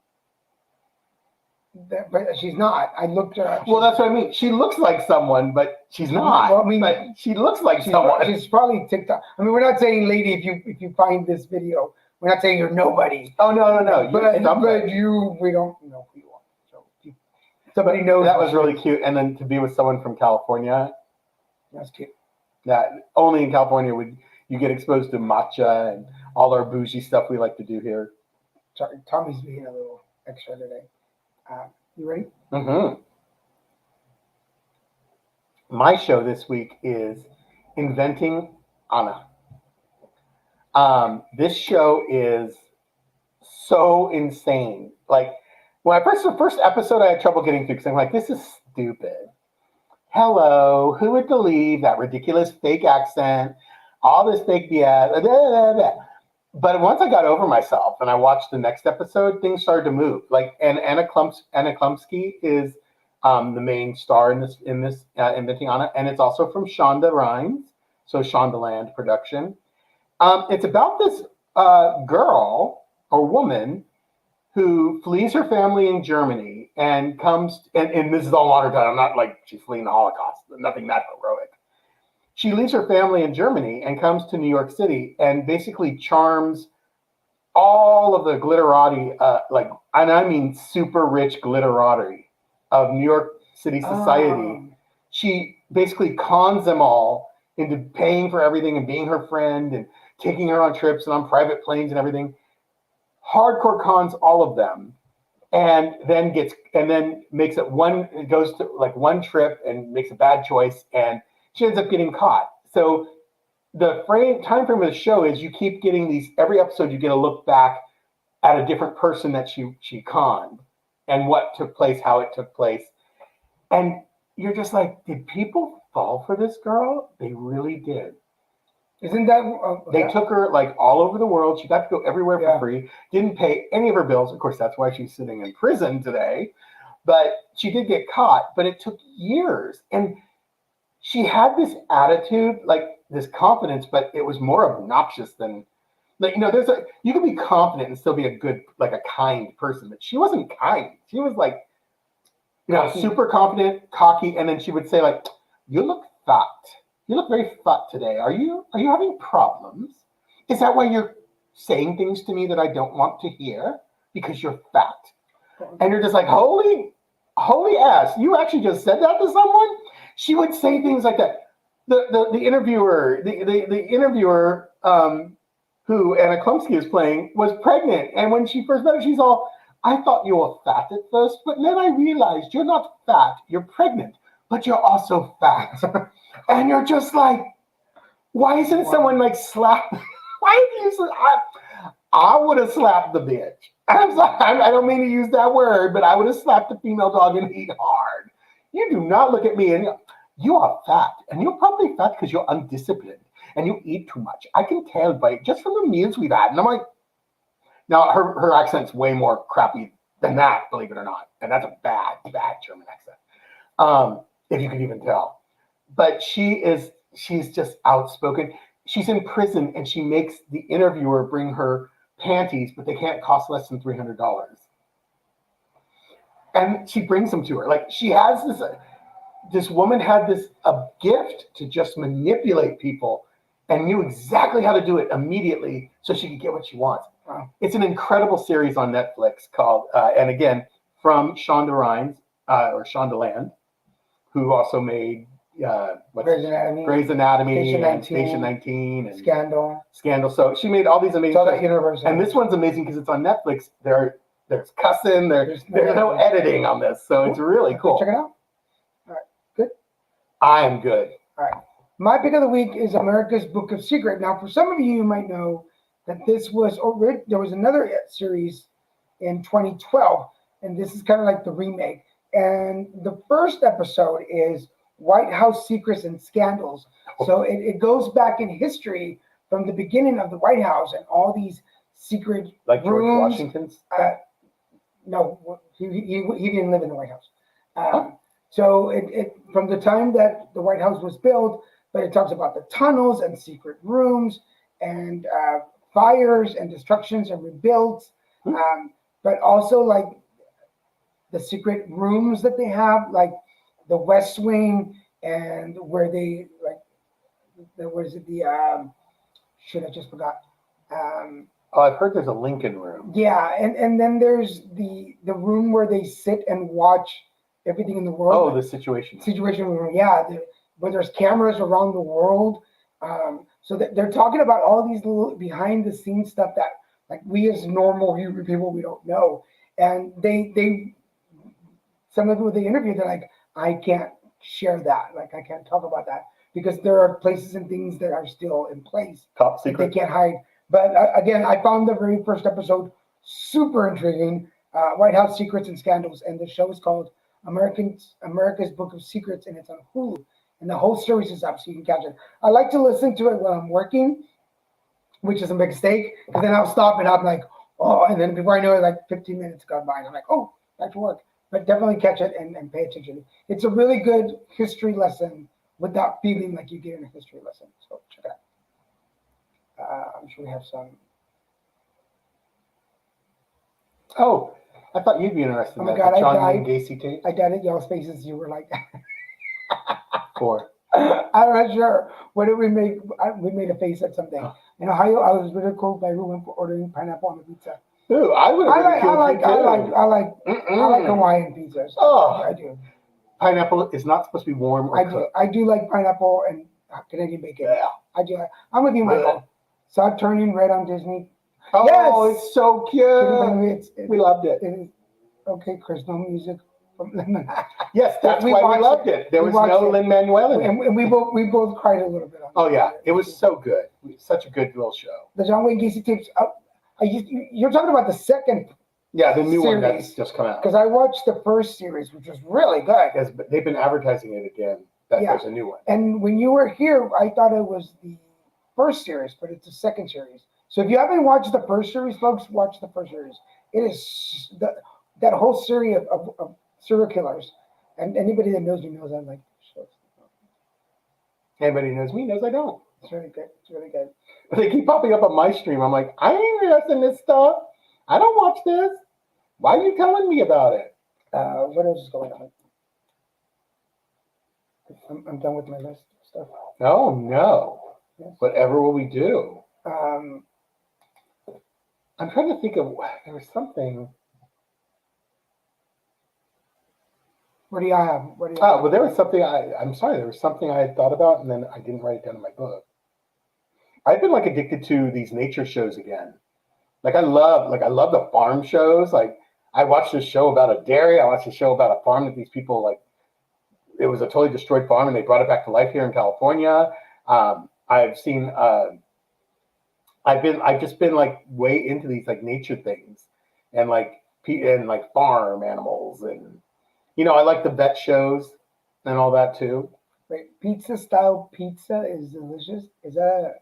But she's not. I looked her up. Well, that's what I mean. She looks like someone, but she's not. Well, I mean, but she looks like she's, someone. she's probably TikTok. I mean, we're not saying, lady, if you find this video, we're not saying you're nobody. Oh, no. But we don't know who you are. So if somebody knows. That was really cute. And then to be with someone from California, That's cute. that only in California would you get exposed to matcha and all our bougie stuff we like to do here. Sorry, Tommy's being a little extra today. You ready? Mm-hmm. My show this week is Inventing Anna. This show is so insane. Like when the first episode, I had trouble getting through because I'm like, this is stupid. Hello, who would believe that ridiculous fake accent, all this fake BS, blah, blah, blah. But once I got over myself and I watched the next episode, things started to move. Like, and Anna Klumsky is the main star in this Inventing Anna, and it's also from Shonda Rhimes, so Shondaland production. It's about this girl or woman who flees her family in Germany and comes, and this is all modern time. I'm not like she's fleeing the Holocaust, nothing that heroic. She leaves her family in Germany and comes to New York City and basically charms all of the glitterati, and I mean super rich glitterati of New York City society. She basically cons them all into paying for everything and being her friend and taking her on trips and on private planes and everything. Hardcore cons all of them, and then makes it goes to like one trip and makes a bad choice, and she ends up getting caught. So the time frame of the show is you keep getting these, every episode you get a look back at a different person that she conned and what took place, how it took place. And you're just like, did people fall for this girl? They really did. Isn't that They took her like all over the world. She got to go everywhere for Yeah. free. Didn't pay any of her bills. Of course, that's why she's sitting in prison today. But she did get caught. But it took years. And she had this attitude, like this confidence, but it was more obnoxious than Like, you can be confident and still be a good, like a kind person, but she wasn't kind. She was like, Cocky. super confident, cocky, and then she would say like, "You look fat. You look very fat today. Are you having problems? Is that why you're saying things to me that I don't want to hear because you're fat?" And you're just like, holy ass! You actually just said that to someone? She would say things like that. The interviewer, who Anna Klumsky is playing, was pregnant, and when she first met her, she's all, "I thought you were fat at first, but then I realized you're not fat. You're pregnant, but you're also fat." And you're just like, why isn't someone like slap? Why did you? I would have slapped the bitch. I'm sorry, I don't mean to use that word, but I would have slapped the female dog and eat hard. You do not look at me and you are fat, and you're probably fat because you're undisciplined and you eat too much. I can tell by just from the meals we've had. And I'm like, now her accent's way more crappy than that, believe it or not, and that's a bad German accent, if you can even tell. But she's just outspoken. She's in prison and she makes the interviewer bring her panties, but they can't cost less than $300. And she brings them to her. Like, she has this woman had a gift to just manipulate people and knew exactly how to do it immediately so she could get what she wants. It's an incredible series on Netflix called, and again, from Shonda Rhimes, or Shonda Land, who also made Grey's Anatomy, Station 19, and Scandal. So she made all these amazing shows. And this one's amazing because it's on Netflix. There's cussing, there's no editing on this, so it's really cool. Check it out. All right, good. I am good. All right. My pick of the week is America's Book of Secret. Now, for some of you might know that there was another series in 2012, and this is kind of like the remake. And the first episode is White House Secrets and Scandals. So it goes back in history from the beginning of the White House and all these secret like George rooms. Washington's. No, he didn't live in the White House. So it from the time that the White House was built, but it talks about the tunnels and secret rooms and fires and destructions and rebuilds, but also like the secret rooms that they have, like the West Wing, and where they shit, I just forgot. I've heard there's a Lincoln room. Yeah, and then there's the room where they sit and watch everything in the world. Oh, the Situation room. Yeah, where there's cameras around the world. So that they're talking about all these little behind the scenes stuff that like we as normal human people, we don't know. And they some of them they interview, they're like, I can't share that. Like, I can't talk about that because there are places and things that are still in place. Top that secret. They can't hide. But again, I found the very first episode super intriguing. White House Secrets and Scandals, and the show is called America's Book of Secrets, and it's on Hulu. And the whole series is up, so you can catch it. I like to listen to it while I'm working, which is a mistake, because then I'll stop and I'm like, oh, and then before I know it, like 15 minutes go by, and I'm like, oh, back to work. But definitely catch it and pay attention. It's a really good history lesson without feeling like you get in a history lesson. So check it out. I'm sure we have some. Oh, I thought you'd be interested in Oh my that. God, The John I Wayne Gacy tape. I died at y'all's faces. You were like, For I'm not sure. What did we make? We made a face at something. Oh. In Ohio, I was ridiculed by everyone for ordering pineapple on the pizza. Ooh, I would have I like Hawaiian pizzas. Oh. I do. Pineapple is not supposed to be warm or cooked. I do like pineapple and Canadian bacon. Yeah. I do. I'm with you, Michael. Saw it turning red on Disney. Oh, Yes! it's so cute. We loved it. It is okay, Chris. No music from Yes, that's We why we watched loved it. There We was watched no it. Lin-Manuel in it. and we both cried a little bit. On Oh yeah, it was so good. Such a good little show. The John Wayne Gacy tapes. You're talking about the second, Yeah, the new one Series. that's just come out. because I watched the first series, which was really good. Because they've been advertising it again. That Yeah. there's a new one. And when you were here, I thought it was the first series, but it's the second series. So if you haven't watched the first series, folks, watch the first series. It is that whole series of serial killers. And anybody that knows me knows I like shows. Anybody who knows me knows I don't. It's really good. It's really good. They keep popping up on my stream. I'm like, I ain't interested in this stuff. I don't watch this. Why are you telling me about it? What else is going on? I'm done with my list of stuff. Oh no. Yes. Whatever will we do? Um, I'm trying to think of there was something. what do you have? What do you Oh, have? well, there was something I'm sorry, there was something I had thought about and then I didn't write it down in my book. I've been like addicted to these nature shows again. I love the farm shows. Like I watched this show about a dairy. I watched a show about a farm that these people like. It was a totally destroyed farm, and they brought it back to life here in California. I've seen. I've just been like way into these like nature things, and like farm animals, and I like the vet shows and all that too. Wait, pizza style pizza is delicious. Is that?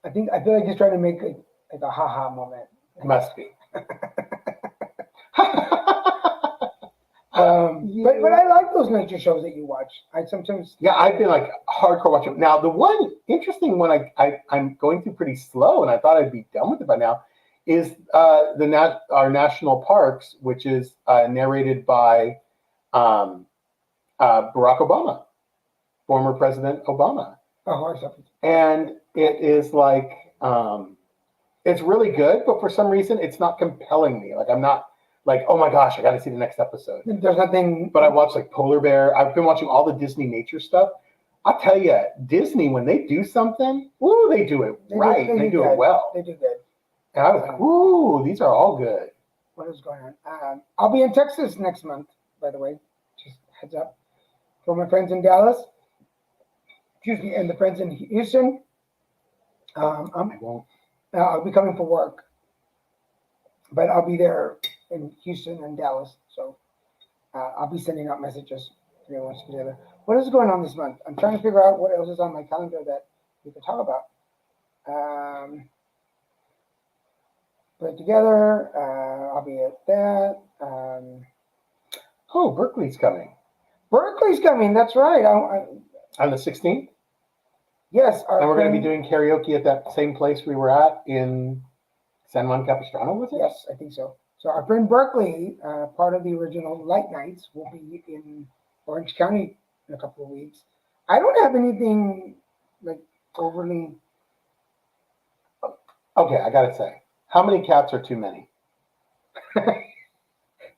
I feel like he's trying to make like a haha moment. Must be. But I like those nature shows that you watch. I sometimes I've been like hardcore watching. Now the one interesting one I'm going through pretty slow, and I thought I'd be done with it by now, is our national parks, which is narrated by Barack Obama, former President Obama. And it is like it's really good, but for some reason it's not compelling me. Like I'm not like, oh my gosh, I got to see the next episode. There's nothing. But I watched like Polar Bear. I've been watching all the Disney nature stuff. I'll tell you, Disney, when they do something, ooh, they do it right. They do it well. They do good. And I was like, ooh, these are all good. What is going on? I'll be in Texas next month, by the way. Just heads up. For my friends in Dallas. Excuse me, and the friends in Houston. I'll be coming for work. But I'll be there in Houston and Dallas. So I'll be sending out messages to everyone together. What is going on this month? I'm trying to figure out what else is on my calendar that we could talk about. Put it together. I'll be at that. Oh, Berkeley's coming. Berkeley's coming. That's right. On the 16th? Yes. And we're going to be doing karaoke at that same place we were at in San Juan Capistrano, was it? Yes, I think so. So our friend Berkeley, part of the original Light Nights, will be in Orange County in a couple of weeks. I don't have anything like overly. Okay, I gotta say, how many cats are too many?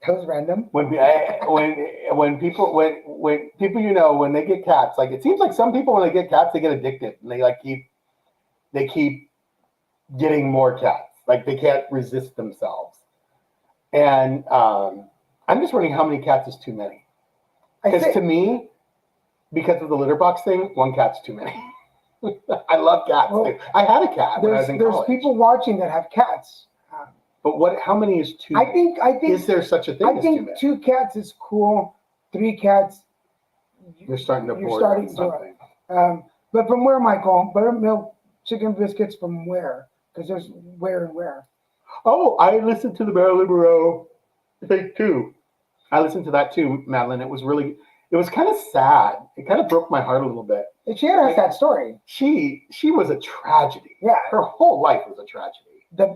That was random. When people when they get cats, like it seems like some people when they get cats they get addicted and they keep getting more cats. Like they can't resist themselves. And I'm just wondering how many cats is too many. Because to me, because of the litter box thing, one cat's too many. I love cats. Well, I had a cat when I was in college. There's people watching that have cats. But how many is too many? I think is there such a thing as too many? 2 cats is cool. 3 cats. You're starting to board something. But from where, Michael? Buttermilk chicken biscuits from where? Because there's where and where. Oh, I listened to the Marilyn Monroe thing too. I listened to that too, Madeline. It was kind of sad. It kind of broke my heart a little bit. She had a sad story. She was a tragedy. Yeah. Her whole life was a tragedy.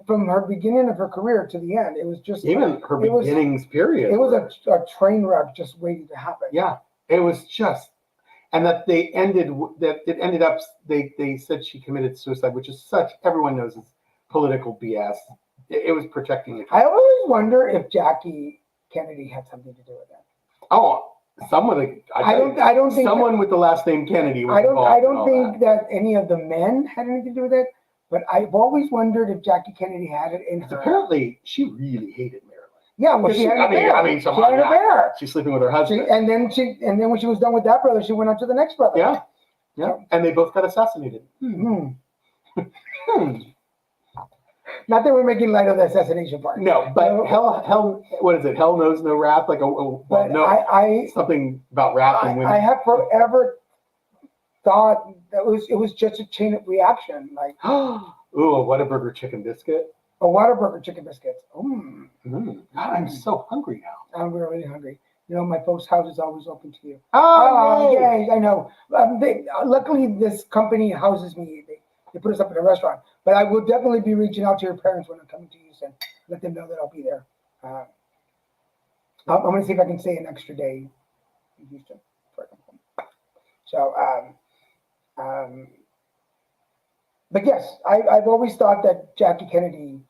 From her beginning of her career to the end, it was just even her beginnings period. It was a train wreck just waiting to happen. Yeah, it was just, and that they ended up. They said she committed suicide, which is everyone knows is political BS. It was protecting the country. I always wonder if Jackie Kennedy had something to do with that. Oh, someone. I don't think someone with the last name Kennedy was involved. I don't think that any of the men had anything to do with it. But I've always wondered if Jackie Kennedy had it in her. Apparently, she really hated Marilyn. Yeah, well, she had an affair. She's sleeping with her husband. And then when she was done with that brother, she went on to the next brother. Yeah, yeah. And they both got assassinated. Not that we're making light of the assassination part. No, but hell, what is it? Hell knows no wrath. Something about wrath and women. I have forever thought that it was just a chain of reaction. Like, ooh, a Whataburger chicken biscuit. A Whataburger chicken biscuit. God, I'm so hungry now. I'm really hungry. my folks' house is always open to you. Oh, yeah, I know. Luckily, this company houses me. They put us up in a restaurant. But I will definitely be reaching out to your parents when I'm coming to Houston. Let them know that I'll be there. I'm going to see if I can stay an extra day in Houston. So, but yes, I've always thought that Jackie Kennedy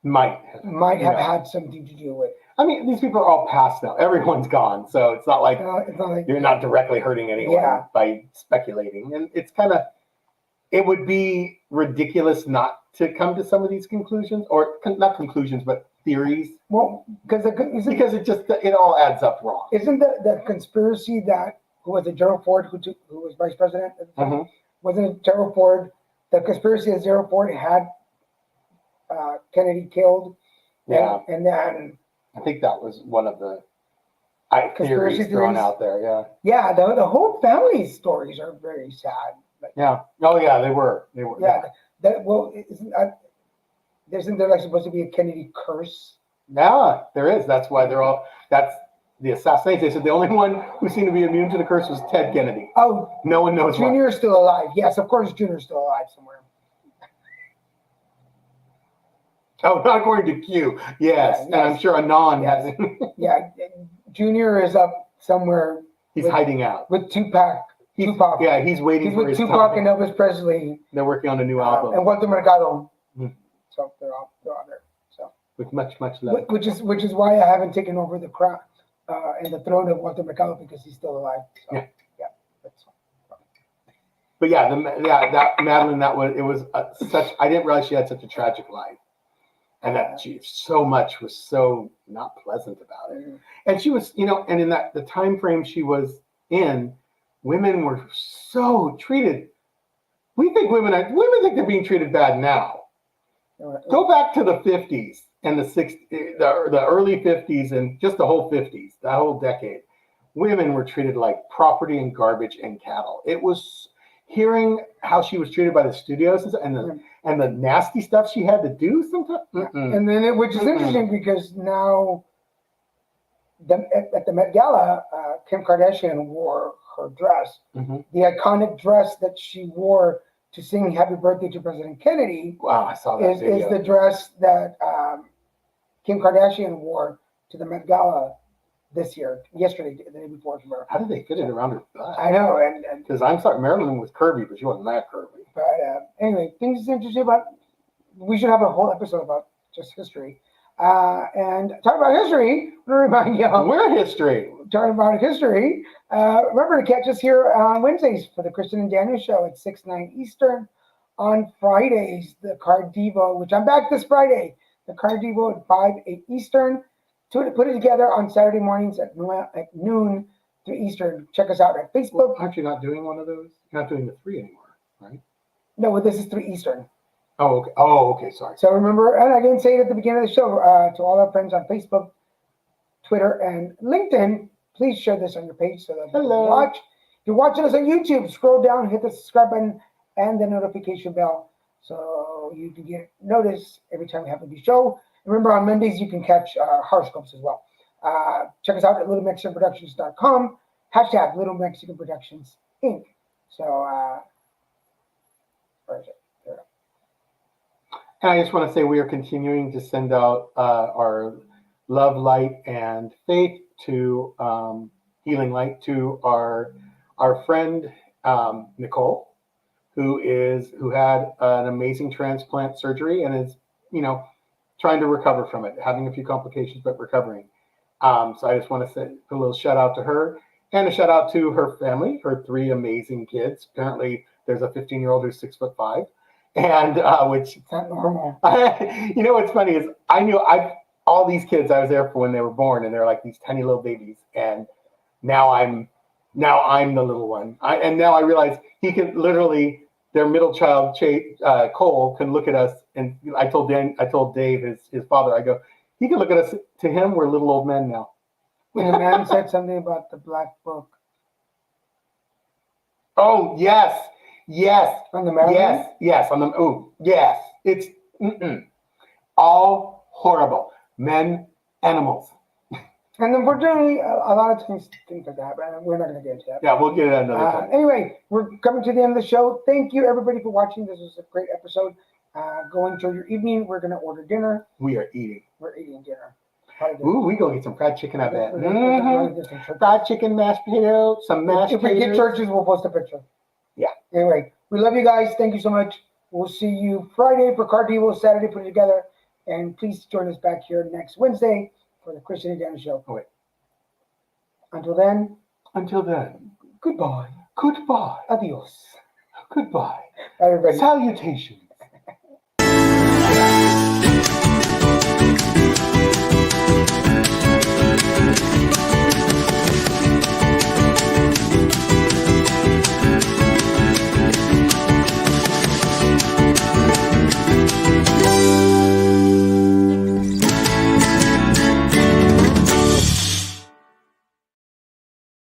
might have had something to do with. I mean, these people are all past now. Everyone's gone, so it's not like you're not directly hurting anyone by speculating. And it's kind of, it would be ridiculous not to come to some of these conclusions, or not conclusions, but theories. Well, because it all adds up wrong. Isn't the conspiracy that who was it, Gerald Ford, who was vice president at the time? Mm-hmm. Wasn't it Gerald Ford? The conspiracy that Gerald Ford had Kennedy killed. Yeah, and then I think that was one of the theories thrown out there. Yeah, the whole family stories are very sad. But, yeah. Oh yeah, they were. Yeah. Isn't there like supposed to be a Kennedy curse? Yeah, there is. That's why that's the assassination. They said the only one who seemed to be immune to the curse was Ted Kennedy. Oh, no one knows. Junior's still alive. Yes, of course, Junior's still alive somewhere. Oh, not according to Q. Yes, and I'm sure Anon hasn't. Yeah, Junior is up somewhere. He's hiding out with Tupac. Yeah, he's waiting for his Tupac time. and Elvis Presley. They're working on a new album. And Walter Mercado. Mm-hmm. So they're all there. So with much love. Which is why I haven't taken over the crown and the throne of Walter Mercado, because he's still alive. So, yeah. That's fine. But yeah, that Madeline, it was such. I didn't realize she had such a tragic life, and that so much was so not pleasant about it. And she was, and in the time frame she was in, women were so treated. We think women think they're being treated bad now. Go back to the 50s and the early 50s and just the whole 50s, that whole decade. Women were treated like property and garbage and cattle. It was hearing how she was treated by the studios and the nasty stuff she had to do sometimes. And then, which is interesting because now at the Met Gala, Kim Kardashian wore her dress, the iconic dress that she wore to sing "Happy Birthday" to President Kennedy. Wow, I saw that video. Is the dress that Kim Kardashian wore to the Met Gala yesterday, the day before. How did they fit it around her butt? I know, and because I'm sorry, Marilyn was curvy, but she wasn't that curvy. But anyway, things interesting about. We should have a whole episode about just history. And talking about history, I'm going to remind you. We're history. Talking about history. Remember to catch us here on Wednesdays for the Kristen and Daniel Show at 6/9 Eastern. On Fridays, the Card Devo, which I'm back this Friday. The Card Devo at 5/8 Eastern. To put it together on Saturday mornings at noon to Eastern. Check us out at Facebook. Well, aren't you not doing one of those? You're not doing the 3 anymore, right? No, well, this is 3 Eastern. Oh, okay. Oh, okay. Sorry. So remember, and I didn't say it at the beginning of the show, to all our friends on Facebook, Twitter, and LinkedIn, please share this on your page so that you can watch. If you're watching us on YouTube, scroll down, hit the subscribe button and the notification bell so you can get notice every time we have a new show. And remember, on Mondays, you can catch horoscopes as well. Check us out at littlemexicanproductions.com, # Little Mexican Productions, Inc. So, where is it? And I just want to say we are continuing to send out our love, light, and faith to healing light to our friend Nicole, who had an amazing transplant surgery and is trying to recover from it, having a few complications but recovering. So I just want to say a little shout out to her and a shout out to her family, her 3 amazing kids. Apparently, there's a 15-year-old who's 6'5". And which it's not normal. What's funny is I knew all these kids I was there for when they were born, and they're like these tiny little babies. And now I'm the little one. And now I realize he can literally, their middle child Cole can look at us, and I told Dave his father, I go, he can look at us. To him, we're little old men now. And the man said something about the black book. Oh yes. Yes. On the Maryland? Yes. On the yes. It's all horrible. Men, animals. And unfortunately, a lot of things like that, but we're not going to get into that. Yeah, we'll get it another time. Anyway, we're coming to the end of the show. Thank you, everybody, for watching. This was a great episode. Go enjoy your evening. We're going to order dinner. We are eating. We're eating dinner. Ooh, we go get some fried chicken, I bet. We're gonna get some churches. Fried chicken, mashed potatoes, some mashed If we get taters. churches, we'll post a picture. Yeah. Anyway, we love you guys. Thank you so much. We'll see you Friday for Car Devo, Saturday put it together. And please join us back here next Wednesday for the Christian and Daniel Show. Oh, wait. Until then, Goodbye. goodbye. Goodbye. Adios. Goodbye. Everybody. Salutations.